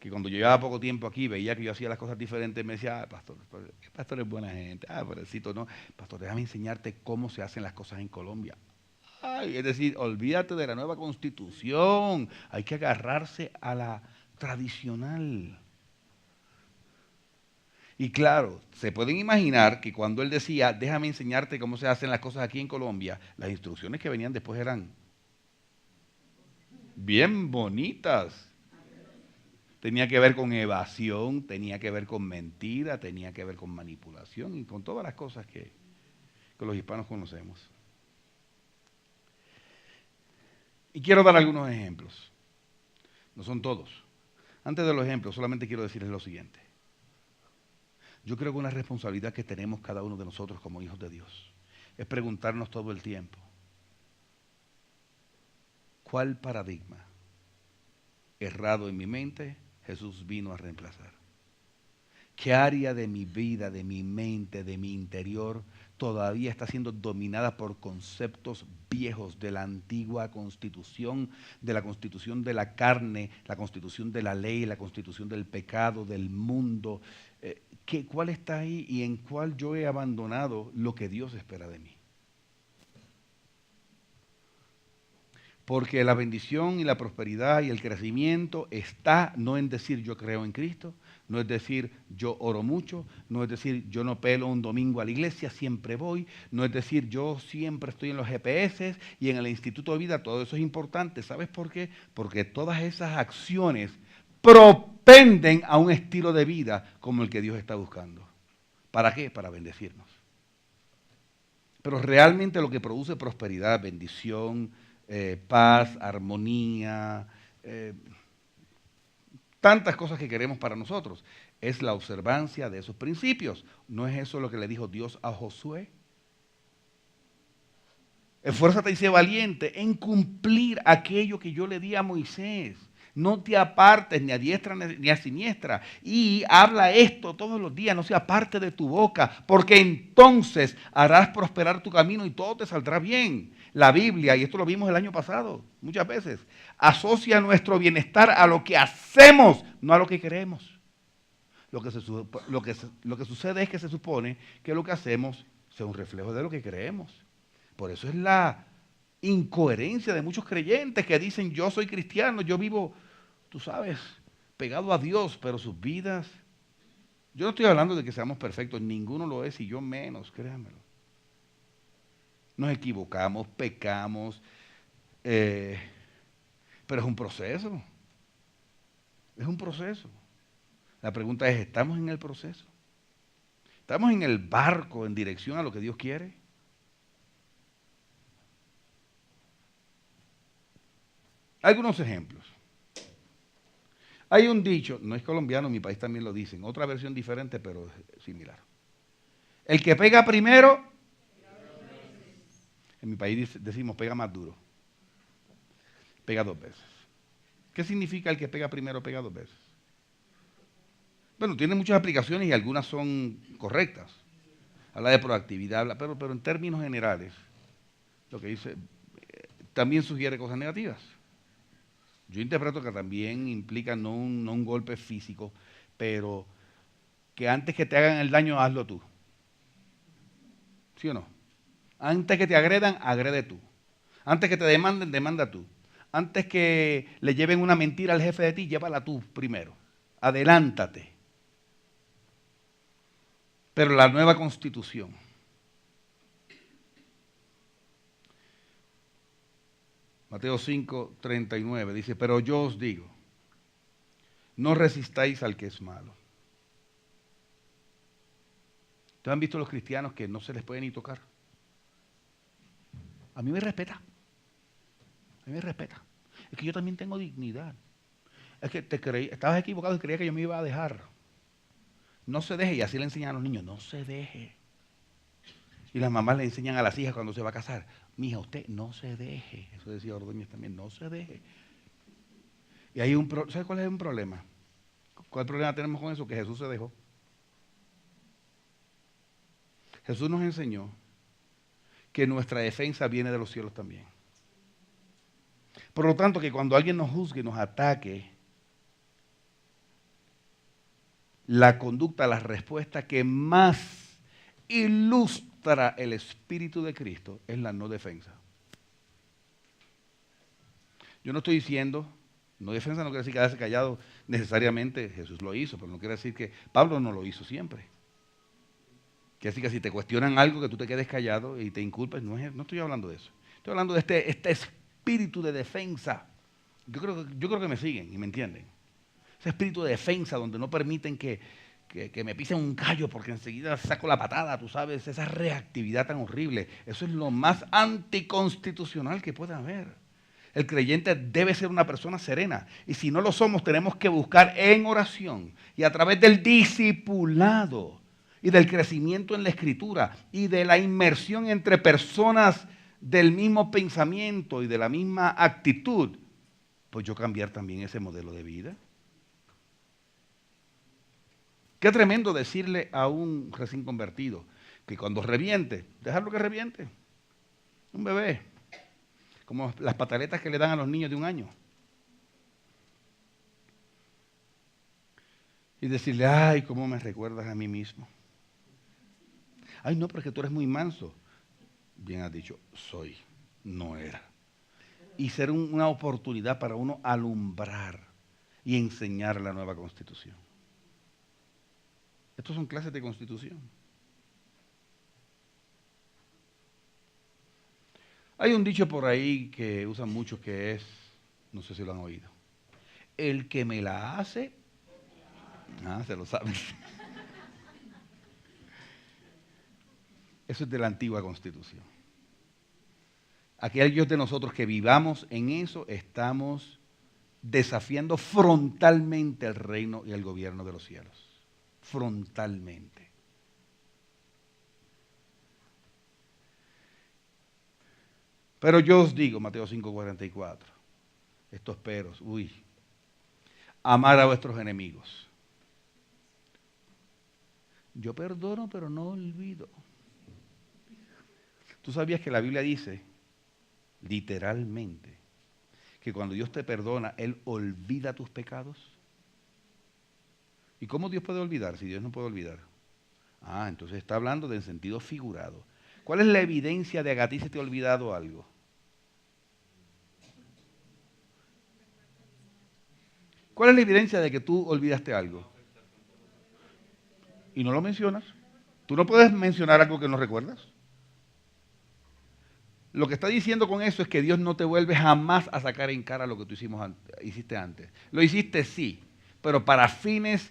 que cuando yo llevaba poco tiempo aquí veía que yo hacía las cosas diferentes, me decía, pastor, el pastor es buena gente, pobrecito, no, pastor, déjame enseñarte cómo se hacen las cosas en Colombia. Ay, es decir, olvídate de la nueva constitución, hay que agarrarse a la tradicional. Y claro, se pueden imaginar que cuando él decía, déjame enseñarte cómo se hacen las cosas aquí en Colombia, las instrucciones que venían después eran bien bonitas. Tenía que ver con evasión, tenía que ver con mentira, tenía que ver con manipulación y con todas las cosas que que los hispanos conocemos. Y quiero dar algunos ejemplos. No son todos. Antes de los ejemplos, solamente quiero decirles lo siguiente. Yo creo que una responsabilidad que tenemos cada uno de nosotros como hijos de Dios es preguntarnos todo el tiempo, ¿cuál paradigma errado en mi mente Jesús vino a reemplazar? ¿Qué área de mi vida, de mi mente, de mi interior todavía está siendo dominada por conceptos viejos de la antigua constitución, de la constitución de la carne, la constitución de la ley, la constitución del pecado, del mundo? ¿Cuál está ahí y en cuál yo he abandonado lo que Dios espera de mí? Porque la bendición y la prosperidad y el crecimiento está no en decir yo creo en Cristo, no es decir yo oro mucho, no es decir yo no pelo un domingo a la iglesia, siempre voy, no es decir yo siempre estoy en los GPS y en el Instituto de Vida, todo eso es importante. ¿Sabes por qué? Porque todas esas acciones propenden a un estilo de vida como el que Dios está buscando. ¿Para qué? Para bendecirnos. Pero realmente lo que produce prosperidad, bendición, paz, armonía, tantas cosas que queremos para nosotros, es la observancia de esos principios. ¿No es eso lo que le dijo Dios a Josué? Esfuérzate y sé valiente en cumplir aquello que yo le di a Moisés. No te apartes ni a diestra ni a siniestra. Y habla esto todos los días, no se aparte de tu boca, porque entonces harás prosperar tu camino y todo te saldrá bien. La Biblia, y esto lo vimos el año pasado, muchas veces, asocia nuestro bienestar a lo que hacemos, no a lo que queremos. Lo que sucede es que se supone que lo que hacemos sea un reflejo de lo que creemos. Por eso es la incoherencia de muchos creyentes que dicen yo soy cristiano, yo vivo, tú sabes, pegado a Dios, pero sus vidas, yo no estoy hablando de que seamos perfectos, ninguno lo es y yo menos, créanmelo. Nos equivocamos, pecamos, pero es un proceso, es un proceso. La pregunta es, ¿estamos en el proceso? ¿Estamos en el barco en dirección a lo que Dios quiere? Algunos ejemplos. Hay un dicho, no es colombiano, en mi país también lo dicen, otra versión diferente, pero similar. El que pega primero, en mi país decimos pega más duro, pega 2 veces. ¿Qué significa el que pega primero, pega 2 veces? Bueno, tiene muchas aplicaciones y algunas son correctas. Habla de proactividad, pero en términos generales, lo que dice también sugiere cosas negativas. Yo interpreto que también implica no un golpe físico, pero que antes que te hagan el daño, hazlo tú. ¿Sí o no? Antes que te agredan, agrede tú. Antes que te demanden, demanda tú. Antes que le lleven una mentira al jefe de ti, llévala tú primero. Adelántate. Pero la nueva constitución, Mateo 5:39, dice, pero yo os digo, no resistáis al que es malo. ¿Ustedes han visto los cristianos que no se les puede ni tocar? A mí me respeta. A mí me respeta. Es que yo también tengo dignidad. Es que estabas equivocado y creía que yo me iba a dejar. No se deje, y así le enseñan a los niños, no se deje. Y las mamás le enseñan a las hijas cuando se va a casar, mija, usted no se deje. Eso decía Ordóñez también, no se deje. Y hay ¿sabe cuál es un problema? ¿Cuál problema tenemos con eso? Que Jesús se dejó. Jesús nos enseñó que nuestra defensa viene de los cielos también. Por lo tanto, que cuando alguien nos juzgue, nos ataque, la conducta, la respuesta que más ilustra el Espíritu de Cristo es la no defensa. Yo no estoy diciendo, no defensa no quiere decir quedarse callado necesariamente, Jesús lo hizo, pero no quiere decir que Pablo no lo hizo siempre. Quiere decir que si te cuestionan algo, que tú te quedes callado y te inculpes, no estoy hablando de eso. Estoy hablando de este espíritu de defensa. Yo creo que me siguen y me entienden. Ese espíritu de defensa donde no permiten que que me pisen un callo porque enseguida saco la patada, tú sabes, esa reactividad tan horrible. Eso es lo más anticonstitucional que puede haber. El creyente debe ser una persona serena. Y si no lo somos, tenemos que buscar en oración y a través del discipulado y del crecimiento en la escritura y de la inmersión entre personas del mismo pensamiento y de la misma actitud, pues yo cambiar también ese modelo de vida. Qué tremendo decirle a un recién convertido que cuando reviente, dejarlo que reviente. Un bebé, como las pataletas que le dan a los niños de 1 año. Y decirle, ay, cómo me recuerdas a mí mismo. Ay, no, porque tú eres muy manso. Bien has dicho, soy, no era. Y ser una oportunidad para uno alumbrar y enseñar la nueva Constitución. Estos son clases de Constitución. Hay un dicho por ahí que usan mucho que es, no sé si lo han oído, el que me la hace, se lo saben. Eso es de la antigua Constitución. Aquellos de nosotros que vivamos en eso, estamos desafiando frontalmente el reino y el gobierno de los cielos. Frontalmente. Pero yo os digo, Mateo 5:44, estos peros, amar a vuestros enemigos. Yo perdono, pero no olvido. ¿Tú sabías que la Biblia dice, literalmente, que cuando Dios te perdona, Él olvida tus pecados? ¿Y cómo Dios puede olvidar si Dios no puede olvidar? Entonces está hablando en sentido figurado. ¿Cuál es la evidencia de que a ti se te ha olvidado algo? ¿Cuál es la evidencia de que tú olvidaste algo? Y no lo mencionas. ¿Tú no puedes mencionar algo que no recuerdas? Lo que está diciendo con eso es que Dios no te vuelve jamás a sacar en cara lo que tú hiciste antes. Lo hiciste sí, pero para fines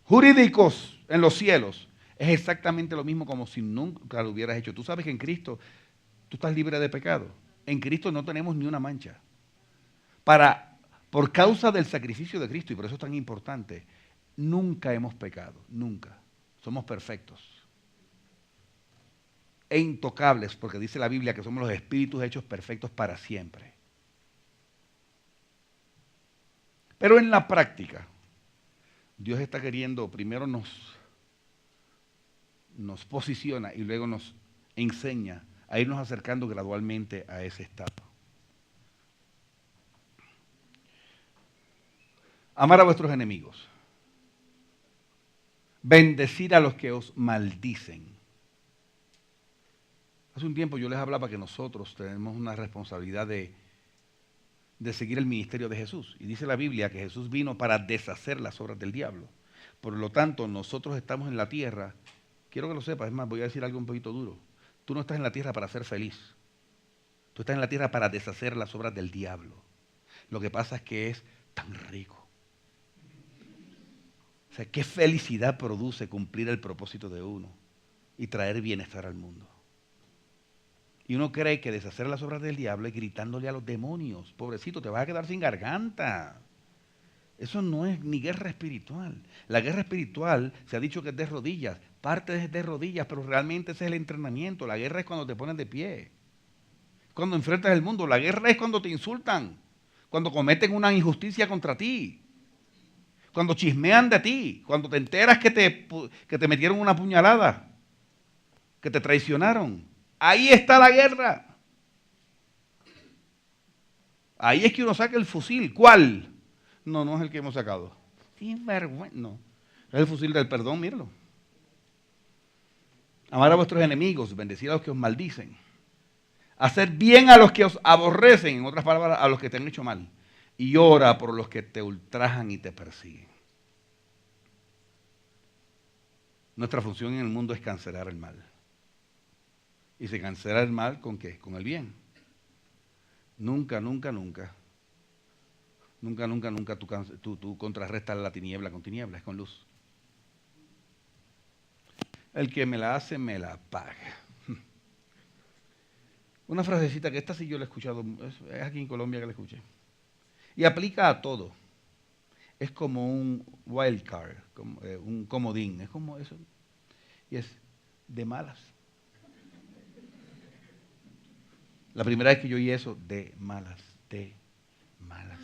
jurídicos en los cielos es exactamente lo mismo como si nunca lo hubieras hecho. Tú sabes que en Cristo tú estás libre de pecado. En Cristo no tenemos ni una mancha. Por causa del sacrificio de Cristo, y por eso es tan importante, nunca hemos pecado, nunca. Somos perfectos. E intocables, porque dice la Biblia que somos los espíritus hechos perfectos para siempre. Pero en la práctica, Dios está queriendo, primero nos posiciona y luego nos enseña a irnos acercando gradualmente a ese estado. Amar a vuestros enemigos. Bendecir a los que os maldicen. Hace un tiempo yo les hablaba que nosotros tenemos una responsabilidad de seguir el ministerio de Jesús. Y dice la Biblia que Jesús vino para deshacer las obras del diablo. Por lo tanto, nosotros estamos en la tierra. Quiero que lo sepas, es más, voy a decir algo un poquito duro. Tú no estás en la tierra para ser feliz. Tú estás en la tierra para deshacer las obras del diablo. Lo que pasa es que es tan rico. O sea, qué felicidad produce cumplir el propósito de uno y traer bienestar al mundo. Y uno cree que deshacer las obras del diablo es gritándole a los demonios. Pobrecito, te vas a quedar sin garganta. Eso no es ni guerra espiritual. La guerra espiritual se ha dicho que es de rodillas. Parte es de rodillas, pero realmente ese es el entrenamiento. La guerra es cuando te pones de pie. Cuando enfrentas el mundo. La guerra es cuando te insultan. Cuando cometen una injusticia contra ti. Cuando chismean de ti. Cuando te enteras que te metieron una puñalada. Que te traicionaron. Ahí está la guerra. Ahí es que uno saca el fusil. ¿Cuál? No es el que hemos sacado. Sin vergüenza. No. Es el fusil del perdón, míralo. Amar a vuestros enemigos, bendecir a los que os maldicen. Hacer bien a los que os aborrecen, en otras palabras, a los que te han hecho mal. Y ora por los que te ultrajan y te persiguen. Nuestra función en el mundo es cancelar el mal. ¿Y se cancela el mal con qué? Con el bien. Nunca Nunca, nunca, nunca tú contrarrestas la tiniebla con tiniebla, es con luz. El que me la hace, me la paga. Una frasecita que esta sí yo la he escuchado, es aquí en Colombia que la escuché. Y aplica a todo. Es como un wild card, como, un comodín, es como eso. Y es de malas. La primera vez que yo oí eso, de malas, de malas.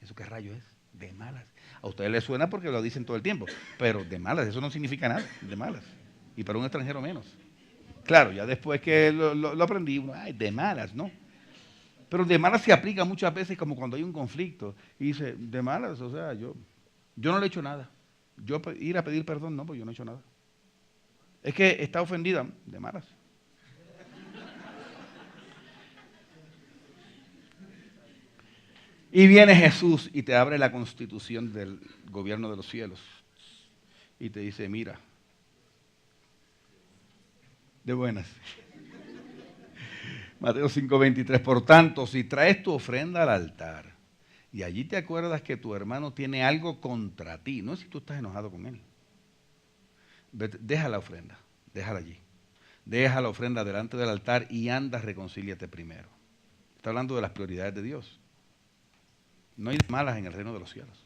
¿Eso qué rayo es? De malas. A ustedes les suena porque lo dicen todo el tiempo, pero de malas, eso no significa nada, de malas. Y para un extranjero menos. Claro, ya después que lo aprendí, ay, de malas, ¿no? Pero de malas se aplica muchas veces como cuando hay un conflicto. Y dice, de malas, o sea, yo no le he hecho nada. Yo ir a pedir perdón, no, pues yo no he hecho nada. Es que está ofendida, de malas. Y viene Jesús y te abre la constitución del gobierno de los cielos. Y te dice, mira, de buenas. Mateo 5:23, por tanto, si traes tu ofrenda al altar y allí te acuerdas que tu hermano tiene algo contra ti, no es si tú estás enojado con él, deja la ofrenda, déjala allí. Deja la ofrenda delante del altar y anda, reconcíliate primero. Está hablando de las prioridades de Dios. No hay malas en el reino de los cielos.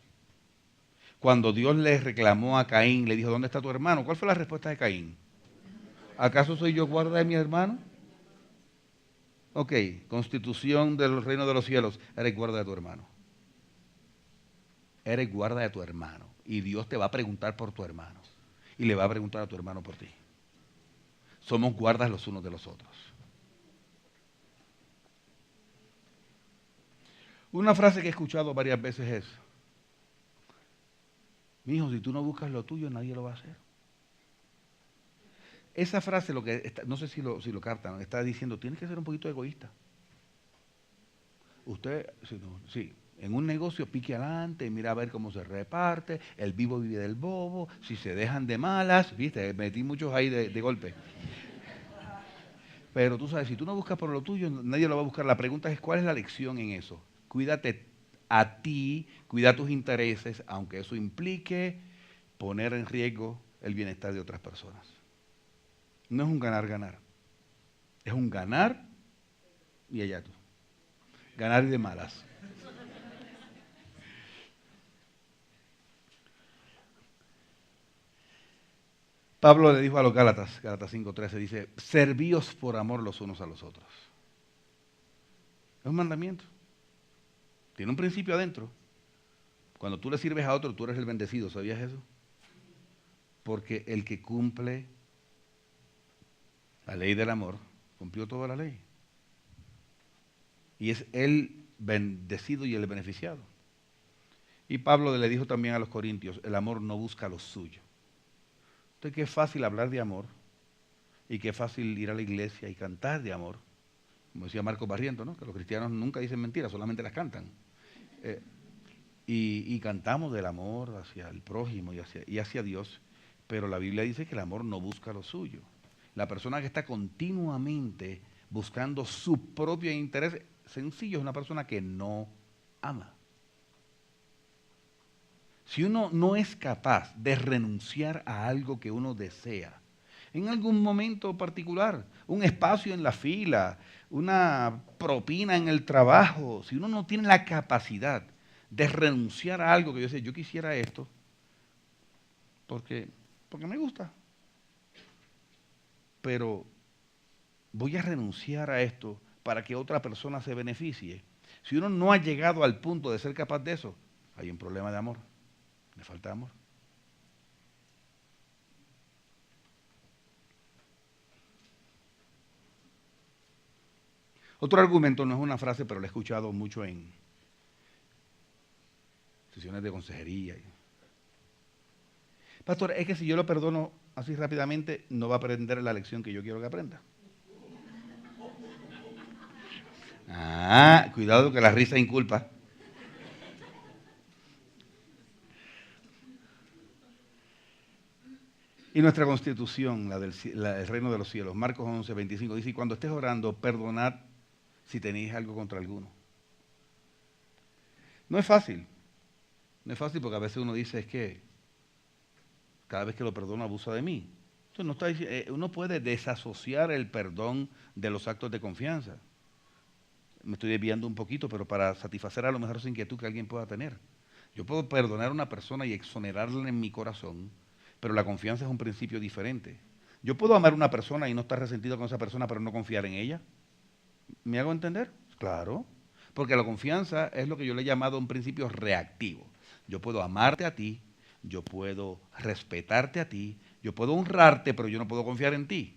Cuando Dios le reclamó a Caín, le dijo, ¿dónde está tu hermano? ¿Cuál fue la respuesta de Caín? ¿Acaso soy yo guarda de mi hermano? Ok, constitución del reino de los cielos, eres guarda de tu hermano. Eres guarda de tu hermano. Y Dios te va a preguntar por tu hermano. Y le va a preguntar a tu hermano por ti. Somos guardas los unos de los otros. Una frase que he escuchado varias veces es, mi hijo, si tú no buscas lo tuyo, nadie lo va a hacer. Esa frase, lo que está, no sé si lo captan, está diciendo, tienes que ser un poquito egoísta. Usted, sí, en un negocio pique adelante, mira a ver cómo se reparte, el vivo vive del bobo, si se dejan de malas, viste, metí muchos ahí de golpe. Pero tú sabes, si tú no buscas por lo tuyo, nadie lo va a buscar. La pregunta es, ¿cuál es la lección en eso? Cuídate a ti, cuida tus intereses, aunque eso implique poner en riesgo el bienestar de otras personas. No es un ganar-ganar, es un ganar y allá tú. Ganar y de malas. Pablo le dijo a los Gálatas, Gálatas 5:13, dice, servíos por amor los unos a los otros. Es un mandamiento. Tiene un principio adentro. Cuando tú le sirves a otro, tú eres el bendecido, ¿sabías eso? Porque el que cumple la ley del amor, cumplió toda la ley. Y es el bendecido y el beneficiado. Y Pablo le dijo también a los corintios, el amor no busca lo suyo. Entonces, qué fácil hablar de amor y qué fácil ir a la iglesia y cantar de amor. Como decía Marcos Barrientos, ¿no? Que los cristianos nunca dicen mentiras, solamente las cantan. Y cantamos del amor hacia el prójimo y hacia Dios, pero la Biblia dice que el amor no busca lo suyo. La persona que está continuamente buscando su propio interés sencillo es una persona que no ama. Si uno no es capaz de renunciar a algo que uno desea, en algún momento particular, un espacio en la fila, una propina en el trabajo, si uno no tiene la capacidad de renunciar a algo que yo sé, yo quisiera esto, porque me gusta, pero voy a renunciar a esto para que otra persona se beneficie. Si uno no ha llegado al punto de ser capaz de eso, hay un problema de amor, le falta amor. Otro argumento, no es una frase, pero lo he escuchado mucho en sesiones de consejería. Pastor, es que si yo lo perdono así rápidamente, no va a aprender la lección que yo quiero que aprenda. Ah, cuidado que la risa inculpa. Y nuestra constitución, el reino de los cielos, Marcos 11:25, dice, y cuando estés orando, perdonad si tenéis algo contra alguno. No es fácil. No es fácil porque a veces uno dice es que cada vez que lo perdono abusa de mí. Entonces uno puede desasociar el perdón de los actos de confianza. Me estoy desviando un poquito, pero para satisfacer a lo mejor esa inquietud que alguien pueda tener. Yo puedo perdonar a una persona y exonerarla en mi corazón, pero la confianza es un principio diferente. Yo puedo amar a una persona y no estar resentido con esa persona, pero no confiar en ella. ¿Me hago entender? Claro. Porque la confianza es lo que yo le he llamado un principio reactivo. Yo puedo amarte a ti, yo puedo respetarte a ti, yo puedo honrarte, pero yo no puedo confiar en ti.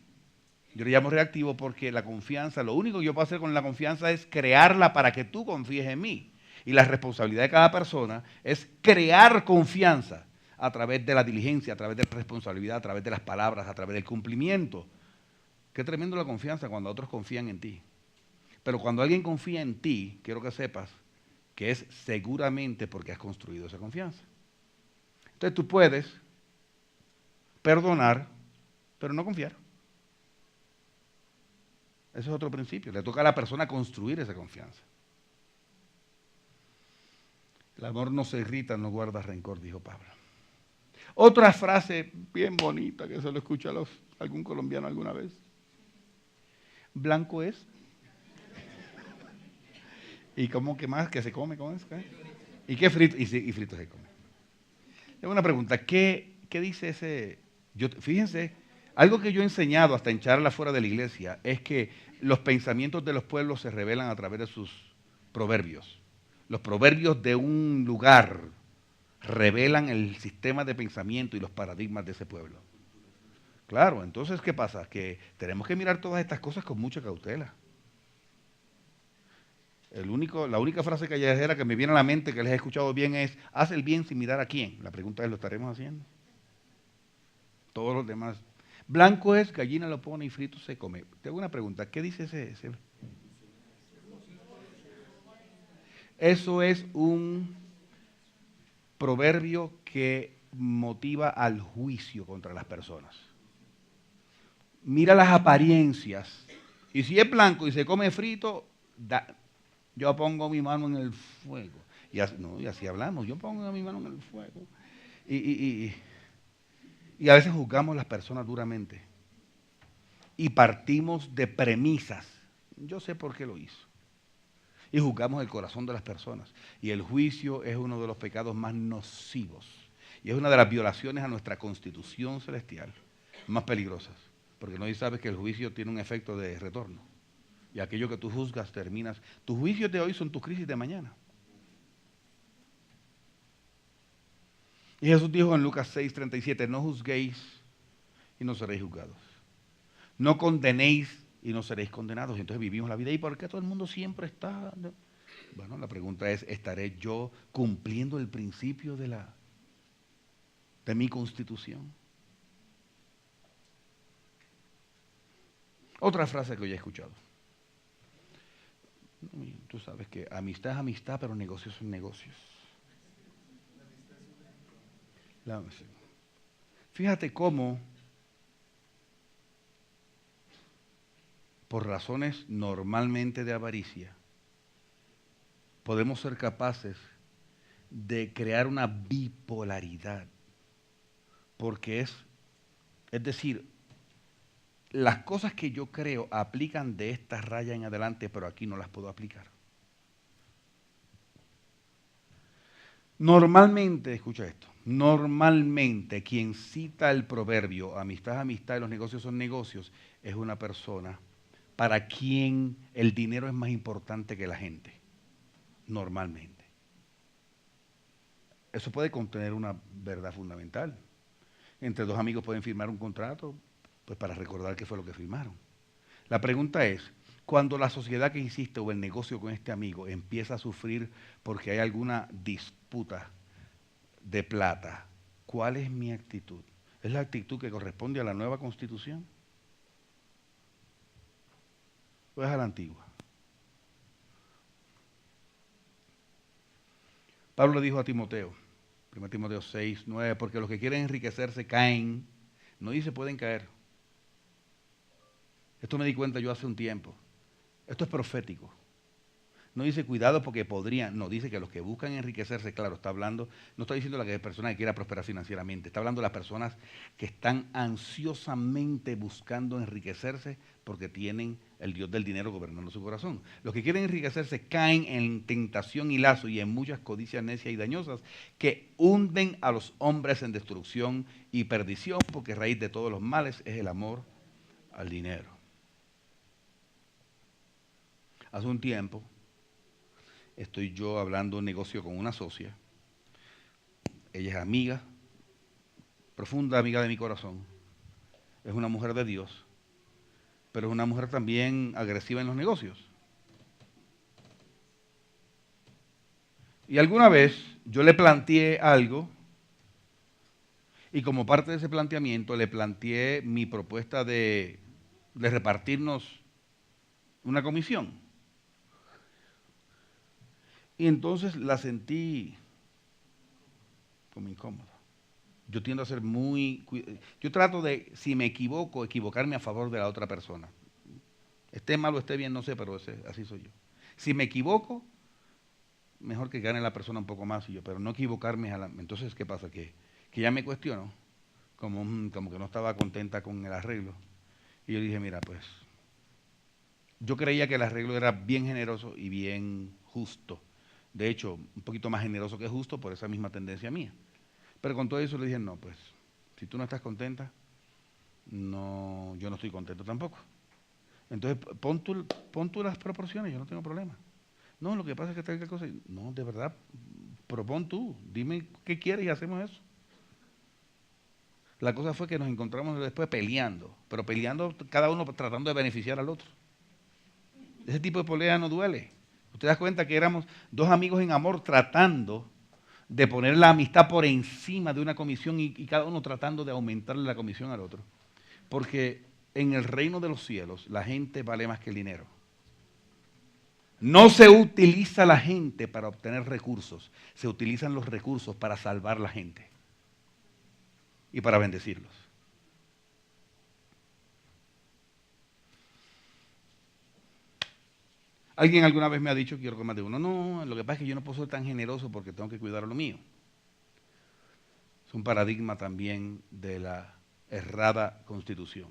Yo le llamo reactivo porque la confianza, lo único que yo puedo hacer con la confianza es crearla para que tú confíes en mí. Y la responsabilidad de cada persona es crear confianza a través de la diligencia, a través de la responsabilidad, a través de las palabras, a través del cumplimiento. Qué tremendo la confianza cuando otros confían en ti. Pero cuando alguien confía en ti, quiero que sepas que es seguramente porque has construido esa confianza. Entonces tú puedes perdonar, pero no confiar. Ese es otro principio. Le toca a la persona construir esa confianza. El amor no se irrita, no guarda rencor, dijo Pablo. Otra frase bien bonita que se lo escucha a algún colombiano alguna vez. Blanco es. ¿Y cómo que más? ¿Que se come? ¿Cómo es? ¿Qué? ¿Y qué frito? Y frito se come. Tengo una pregunta. ¿Qué dice ese? Fíjense, algo que yo he enseñado hasta en charlas fuera de la iglesia es que los pensamientos de los pueblos se revelan a través de sus proverbios. Los proverbios de un lugar revelan el sistema de pensamiento y los paradigmas de ese pueblo. Claro, entonces, ¿qué pasa? Que tenemos que mirar todas estas cosas con mucha cautela. La única frase callejera que me viene a la mente que les he escuchado bien es, haz el bien sin mirar a quién. La pregunta es, ¿lo estaremos haciendo? Todos los demás. Blanco es, gallina lo pone y frito se come. Tengo una pregunta, ¿qué dice ese? Eso es un proverbio que motiva al juicio contra las personas. Mira las apariencias. Y si es blanco y se come frito, yo pongo mi mano en el fuego. Y así hablamos, yo pongo mi mano en el fuego. Y a veces juzgamos a las personas duramente. Y partimos de premisas. Yo sé por qué lo hizo. Y juzgamos el corazón de las personas. Y el juicio es uno de los pecados más nocivos. Y es una de las violaciones a nuestra constitución celestial más peligrosas. Porque no sabes que el juicio tiene un efecto de retorno. Y aquello que tú juzgas terminas. Tus juicios de hoy son tus crisis de mañana. Y Jesús dijo en Lucas 6:37, no juzguéis y no seréis juzgados. No condenéis y no seréis condenados. Entonces vivimos la vida. ¿Y por qué todo el mundo siempre está? Bueno, la pregunta es, ¿estaré yo cumpliendo el principio de mi constitución? Otra frase que hoy he escuchado. Tú sabes que amistad es amistad, pero negocios son negocios. Fíjate cómo, por razones normalmente de avaricia, podemos ser capaces de crear una bipolaridad. Porque es decir, las cosas que yo creo aplican de esta raya en adelante, pero aquí no las puedo aplicar. Normalmente, escucha esto, normalmente quien cita el proverbio, amistad es amistad y los negocios son negocios, es una persona para quien el dinero es más importante que la gente, normalmente. Eso puede contener una verdad fundamental. Entre dos amigos pueden firmar un contrato, pues para recordar qué fue lo que firmaron. La pregunta es, cuando la sociedad que hiciste o el negocio con este amigo empieza a sufrir porque hay alguna disputa de plata, ¿cuál es mi actitud? ¿Es la actitud que corresponde a la nueva constitución? ¿O es a la antigua? Pablo le dijo a Timoteo, 1 Timoteo 6:9, porque los que quieren enriquecerse caen, no dice pueden caer. Esto me di cuenta yo hace un tiempo. Esto es profético. No dice cuidado porque podrían, no, dice que los que buscan enriquecerse, claro, está hablando, no está diciendo la persona que quiera prosperar financieramente, está hablando de las personas que están ansiosamente buscando enriquecerse porque tienen el Dios del dinero gobernando su corazón. Los que quieren enriquecerse caen en tentación y lazo y en muchas codicias necias y dañosas que hunden a los hombres en destrucción y perdición, porque raíz de todos los males es el amor al dinero. Hace un tiempo estoy yo hablando un negocio con una socia. Ella es amiga, profunda amiga de mi corazón. Es una mujer de Dios, pero es una mujer también agresiva en los negocios. Y alguna vez yo le planteé algo y como parte de ese planteamiento le planteé mi propuesta de repartirnos una comisión. Y entonces la sentí como incómoda. Yo tiendo a ser yo trato de, si me equivoco, equivocarme a favor de la otra persona. Esté mal o esté bien, no sé, pero así soy yo. Si me equivoco, mejor que gane la persona un poco más, pero no equivocarme. Entonces, ¿qué pasa? Que ya me cuestiono, como que no estaba contenta con el arreglo. Y yo dije, mira, pues, yo creía que el arreglo era bien generoso y bien justo. De hecho, un poquito más generoso que justo por esa misma tendencia mía. Pero con todo eso le dije, no, pues, si tú no estás contenta, no, yo no estoy contento tampoco. Entonces, pon tú las proporciones, yo no tengo problema. No, lo que pasa es que tal cosa, no, de verdad, propon tú, dime qué quieres y hacemos eso. La cosa fue que nos encontramos después peleando, pero peleando cada uno tratando de beneficiar al otro. Ese tipo de pelea no duele. Usted da cuenta que éramos dos amigos en amor tratando de poner la amistad por encima de una comisión y cada uno tratando de aumentarle la comisión al otro. Porque en el reino de los cielos la gente vale más que el dinero. No se utiliza la gente para obtener recursos, se utilizan los recursos para salvar la gente y para bendecirlos. Alguien alguna vez me ha dicho, quiero que más de uno, no, lo que pasa es que yo no puedo ser tan generoso porque tengo que cuidar lo mío. Es un paradigma también de la errada constitución.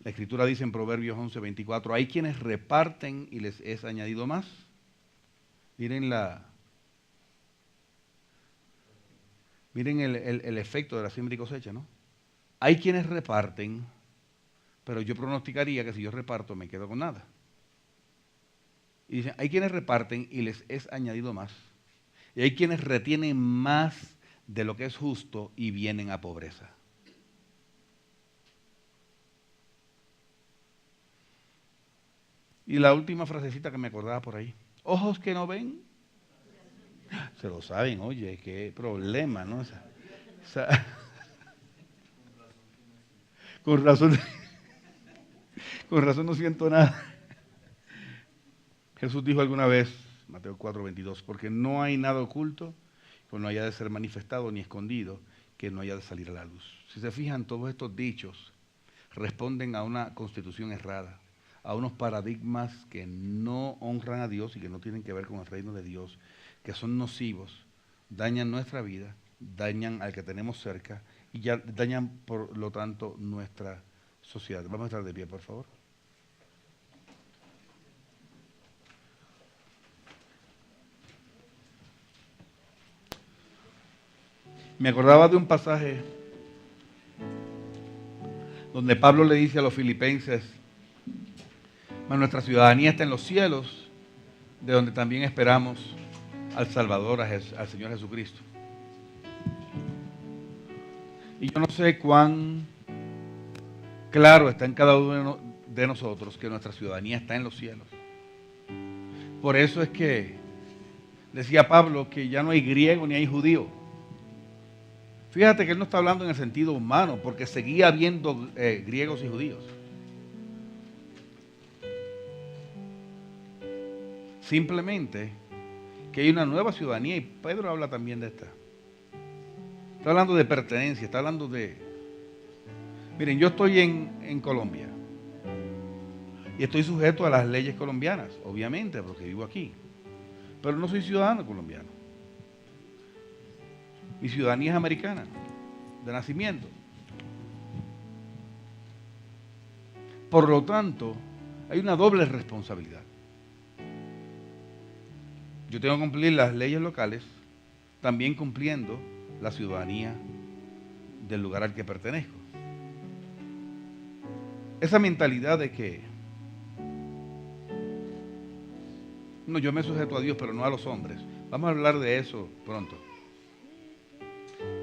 La Escritura dice en Proverbios 11:24, hay quienes reparten y les es añadido más. Miren el efecto de la siembra y cosecha, ¿no? Hay quienes reparten, pero yo pronosticaría que si yo reparto me quedo con nada. Y dicen, hay quienes reparten y les es añadido más. Y hay quienes retienen más de lo que es justo y vienen a pobreza. Y la última frasecita que me acordaba por ahí. Ojos que no ven, se lo saben, oye, qué problema, ¿no? Con razón, con razón no siento nada. Jesús dijo alguna vez, Mateo 4:22, porque no hay nada oculto que no haya de ser manifestado ni escondido que no haya de salir a la luz. Si se fijan, todos estos dichos responden a una constitución errada, a unos paradigmas que no honran a Dios y que no tienen que ver con el reino de Dios, que son nocivos, dañan nuestra vida, dañan al que tenemos cerca y ya dañan, por lo tanto, nuestra sociedad. Vamos a estar de pie, por favor. Me acordaba de un pasaje donde Pablo le dice a los filipenses, nuestra ciudadanía está en los cielos, de donde también esperamos al Salvador, al Señor Jesucristo. Y yo no sé cuán claro está en cada uno de nosotros que nuestra ciudadanía está en los cielos. Por eso es que decía Pablo que ya no hay griego ni hay judío. Fíjate que él no está hablando en el sentido humano, porque seguía habiendo griegos y judíos. Simplemente que hay una nueva ciudadanía y Pedro habla también de esta. Está hablando de pertenencia, está hablando de... Miren, yo estoy en Colombia Y estoy sujeto a las leyes colombianas, obviamente, porque vivo aquí. Pero no soy ciudadano colombiano. Mi ciudadanía es americana, de nacimiento. Por lo tanto, hay una doble responsabilidad. Yo tengo que cumplir las leyes locales, también cumpliendo la ciudadanía del lugar al que pertenezco. Esa mentalidad de que no, yo me sujeto a Dios, pero no a los hombres. Vamos a hablar de eso pronto.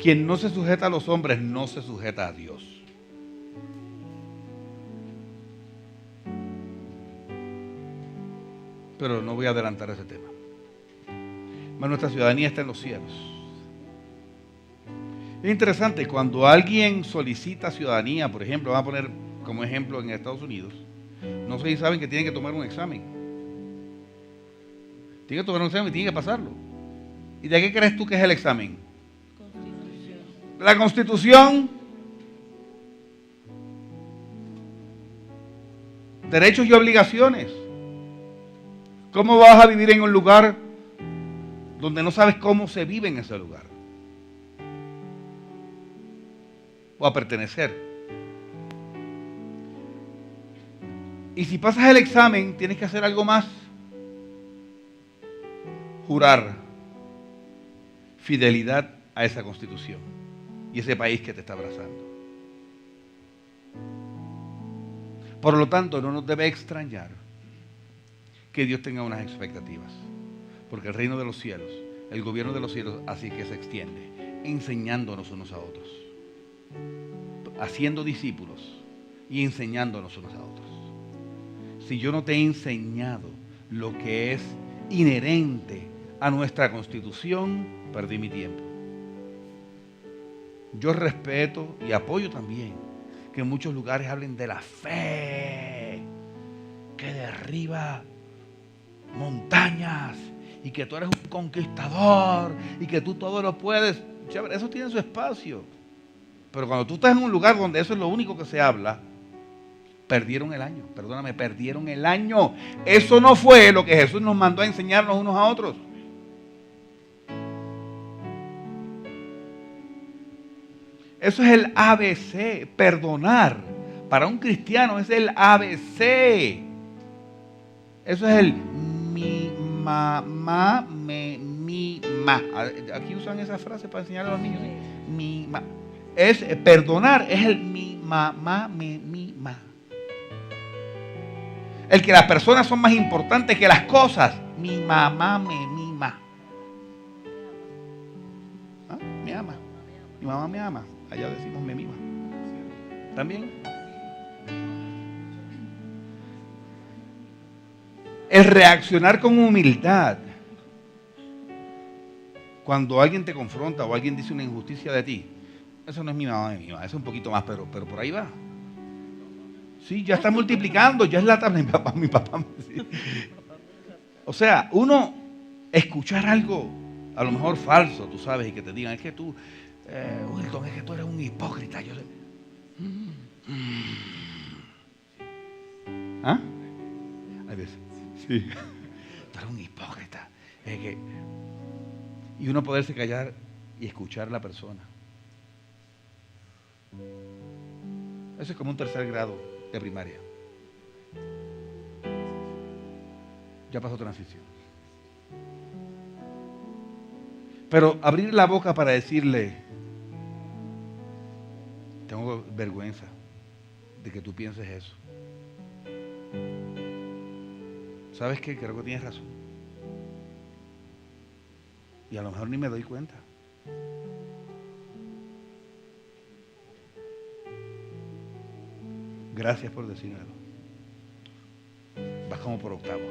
Quien no se sujeta a los hombres no se sujeta a Dios. Pero no voy a adelantar ese tema. Mas nuestra ciudadanía está en los cielos. Es interesante, cuando alguien solicita ciudadanía, por ejemplo, vamos a poner como ejemplo en Estados Unidos, no sé si saben que tienen que tomar un examen. Tienen que tomar un examen y tienen que pasarlo. ¿Y de qué crees tú que es el examen? Constitución. La Constitución. Derechos y obligaciones. ¿Cómo vas a vivir en un lugar donde no sabes cómo se vive en ese lugar? O a pertenecer. Y si pasas el examen, tienes que hacer algo más. Jurar fidelidad a esa Constitución y ese país que te está abrazando. Por lo tanto, no nos debe extrañar que Dios tenga unas expectativas, porque el reino de los cielos, el gobierno de los cielos, así que se extiende, enseñándonos unos a otros, haciendo discípulos y enseñándonos unos a otros. Si yo no te he enseñado lo que es inherente a nuestra Constitución, perdí mi tiempo. Yo respeto y apoyo también que en muchos lugares hablen de la fe que derriba montañas y que tú eres un conquistador y que tú todo lo puedes. Chévere, eso tiene su espacio. Pero cuando tú estás en un lugar donde eso es lo único que se habla, perdieron el año. Perdóname, perdieron el año. Eso no fue lo que Jesús nos mandó a enseñarnos unos a otros. Eso es el ABC, perdonar. Para un cristiano es el ABC. Eso es el mi, ma. Aquí usan esa frase para enseñar a los niños. ¿Sí? Mi, ma. Es perdonar, es el mi, ma. El que las personas son más importantes que las cosas. Mi mamá me mima. ¿Ah? Me ama. Mi mamá me ama. Allá decimos me mima. ¿También? El reaccionar con humildad cuando alguien te confronta o alguien dice una injusticia de ti. Eso no es mi mamá, eso es un poquito más, pero por ahí va. Sí, ya está multiplicando, ya es la tabla. Mi papá me decía. O sea, uno escuchar algo a lo mejor falso, tú sabes, y que te digan, es que tú, Wilton, es que tú eres un hipócrita. Yo sé. ¿Ah? Hay veces. Sí. Tú eres un hipócrita. Es que, y uno poderse callar y escuchar a la persona. Eso es como un tercer grado de primaria. Ya pasó transición. Pero abrir la boca para decirle, tengo vergüenza de que tú pienses eso. ¿Sabes qué? Creo que tienes razón. Y a lo mejor ni me doy cuenta. Gracias por decírmelo. Vas como por octavo.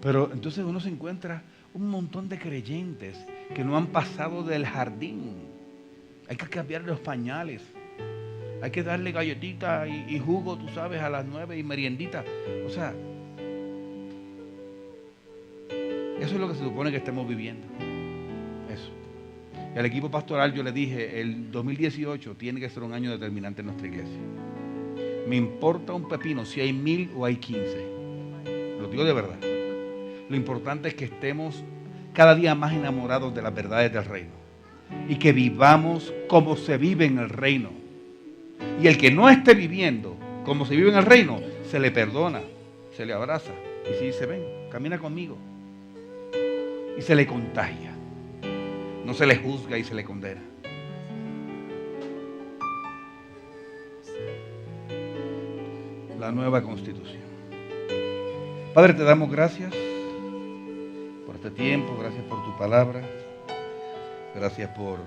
Pero entonces uno se encuentra un montón de creyentes que no han pasado del jardín. Hay que cambiar los pañales. Hay que darle galletita y jugo, tú sabes, a las 9 y meriendita. O sea, eso es lo que se supone que estemos viviendo. Eso. Y al equipo pastoral yo le dije, el 2018 tiene que ser un año determinante en nuestra iglesia. Me importa un pepino si hay 1000 o hay 15. Lo digo de verdad. Lo importante es que estemos cada día más enamorados de las verdades del reino y que vivamos como se vive en el reino. Y el que no esté viviendo como se vive en el reino, se le perdona, se le abraza y se dice: ven, camina conmigo. Y se le contagia. No se le juzga y se le condena. La nueva Constitución. Padre, te damos gracias por este tiempo, gracias por tu palabra, gracias por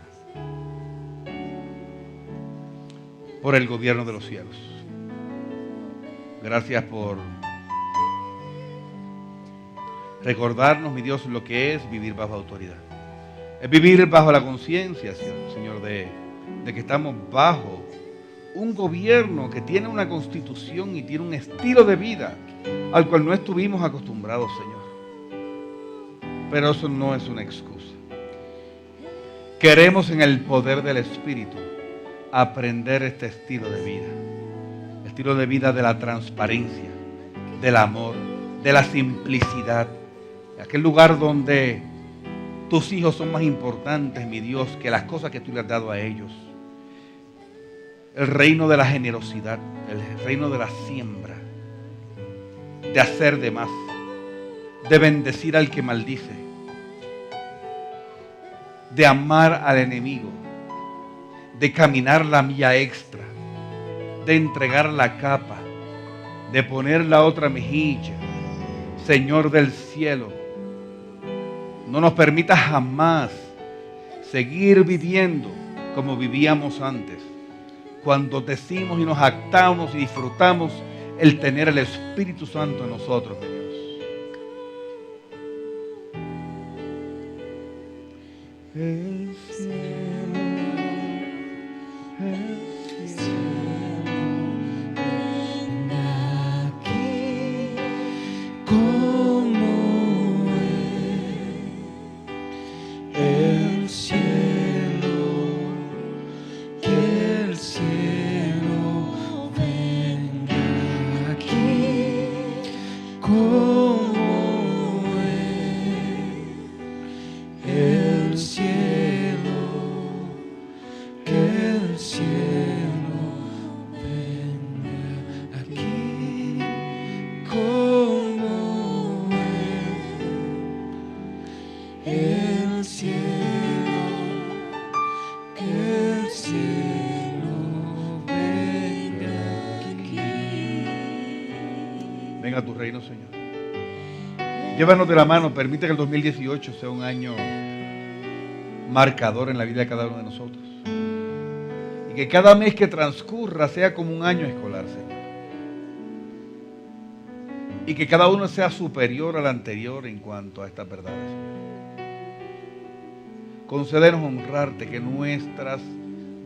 el gobierno de los cielos. Gracias por recordarnos, mi Dios, lo que es vivir bajo autoridad. Es vivir bajo la conciencia, Señor, de que estamos bajo un gobierno que tiene una constitución y tiene un estilo de vida al cual no estuvimos acostumbrados, Señor. Pero eso no es una excusa. Queremos, en el poder del Espíritu, aprender este estilo de vida. Estilo de vida de la transparencia, del amor, de la simplicidad. Aquel lugar donde tus hijos son más importantes, mi Dios, que las cosas que tú le has dado a ellos. El reino de la generosidad, el reino de la siembra, de hacer de más, de bendecir al que maldice, de amar al enemigo, de caminar la milla extra, de entregar la capa, de poner la otra mejilla. Señor del cielo, no nos permita jamás seguir viviendo como vivíamos antes, cuando decimos y nos jactamos y disfrutamos el tener el Espíritu Santo en nosotros, mi Dios. El cielo, el cielo, ven aquí como el cielo, que el cielo venga aquí como el cielo, que el cielo venga aquí como el cielo, que el cielo venga aquí. Venga a tu reino, Señor. Llévanos de la mano, permite que el 2018 sea un año marcador en la vida de cada uno de nosotros. Y que cada mes que transcurra sea como un año escolar, Señor. Y que cada uno sea superior al anterior en cuanto a estas verdades, Señor. Concédenos honrarte, que nuestras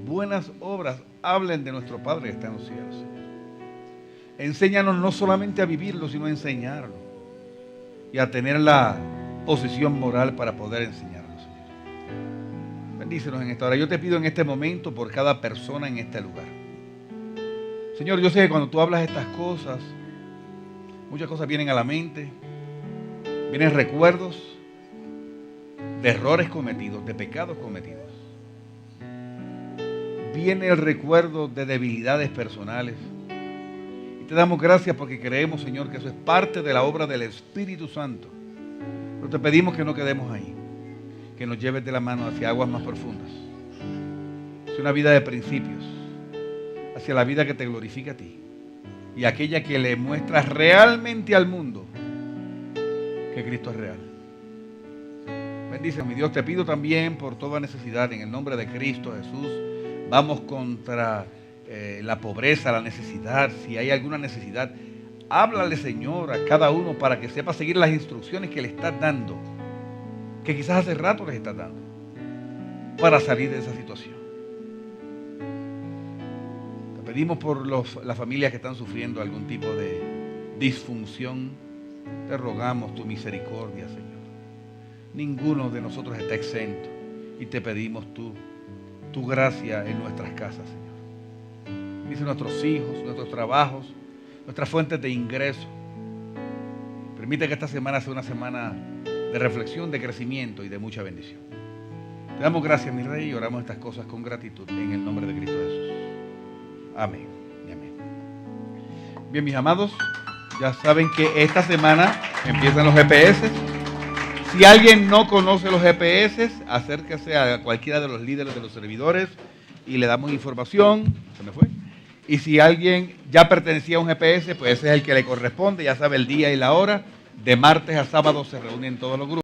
buenas obras hablen de nuestro Padre que está en los cielos, Señor. Enséñanos no solamente a vivirlo, sino a enseñarlo. Y a tener la posición moral para poder enseñarnos, Señor. Bendícenos en esta hora. Yo te pido en este momento por cada persona en este lugar. Señor, yo sé que cuando tú hablas estas cosas, muchas cosas vienen a la mente. Vienen recuerdos de errores cometidos, de pecados cometidos. Viene el recuerdo de debilidades personales. Te damos gracias porque creemos, Señor, que eso es parte de la obra del Espíritu Santo. Pero te pedimos que no quedemos ahí, que nos lleves de la mano hacia aguas más profundas, hacia una vida de principios, hacia la vida que te glorifica a ti y aquella que le muestra realmente al mundo que Cristo es real. Bendice, mi Dios, te pido también por toda necesidad, en el nombre de Cristo Jesús. Vamos contra la pobreza, la necesidad. Si hay alguna necesidad, háblale, Señor, a cada uno para que sepa seguir las instrucciones que le estás dando, que quizás hace rato les estás dando, para salir de esa situación. Te pedimos por las familias que están sufriendo algún tipo de disfunción. Te rogamos tu misericordia, Señor. Ninguno de nosotros está exento y te pedimos tu gracia en nuestras casas, Señor. Bendice nuestros hijos, nuestros trabajos, nuestras fuentes de ingreso. Permite que esta semana sea una semana de reflexión, de crecimiento y de mucha bendición. Te damos gracias, mi Rey, y oramos estas cosas con gratitud en el nombre de Cristo Jesús. Amén y amén. Bien, mis amados, ya saben que esta semana empiezan los GPS. Si alguien no conoce los GPS, acérquese a cualquiera de los líderes de los servidores y le damos información. Se me fue. Y si alguien ya pertenecía a un GPS, pues ese es el que le corresponde, ya sabe el día y la hora. De martes a sábado se reúnen todos los grupos.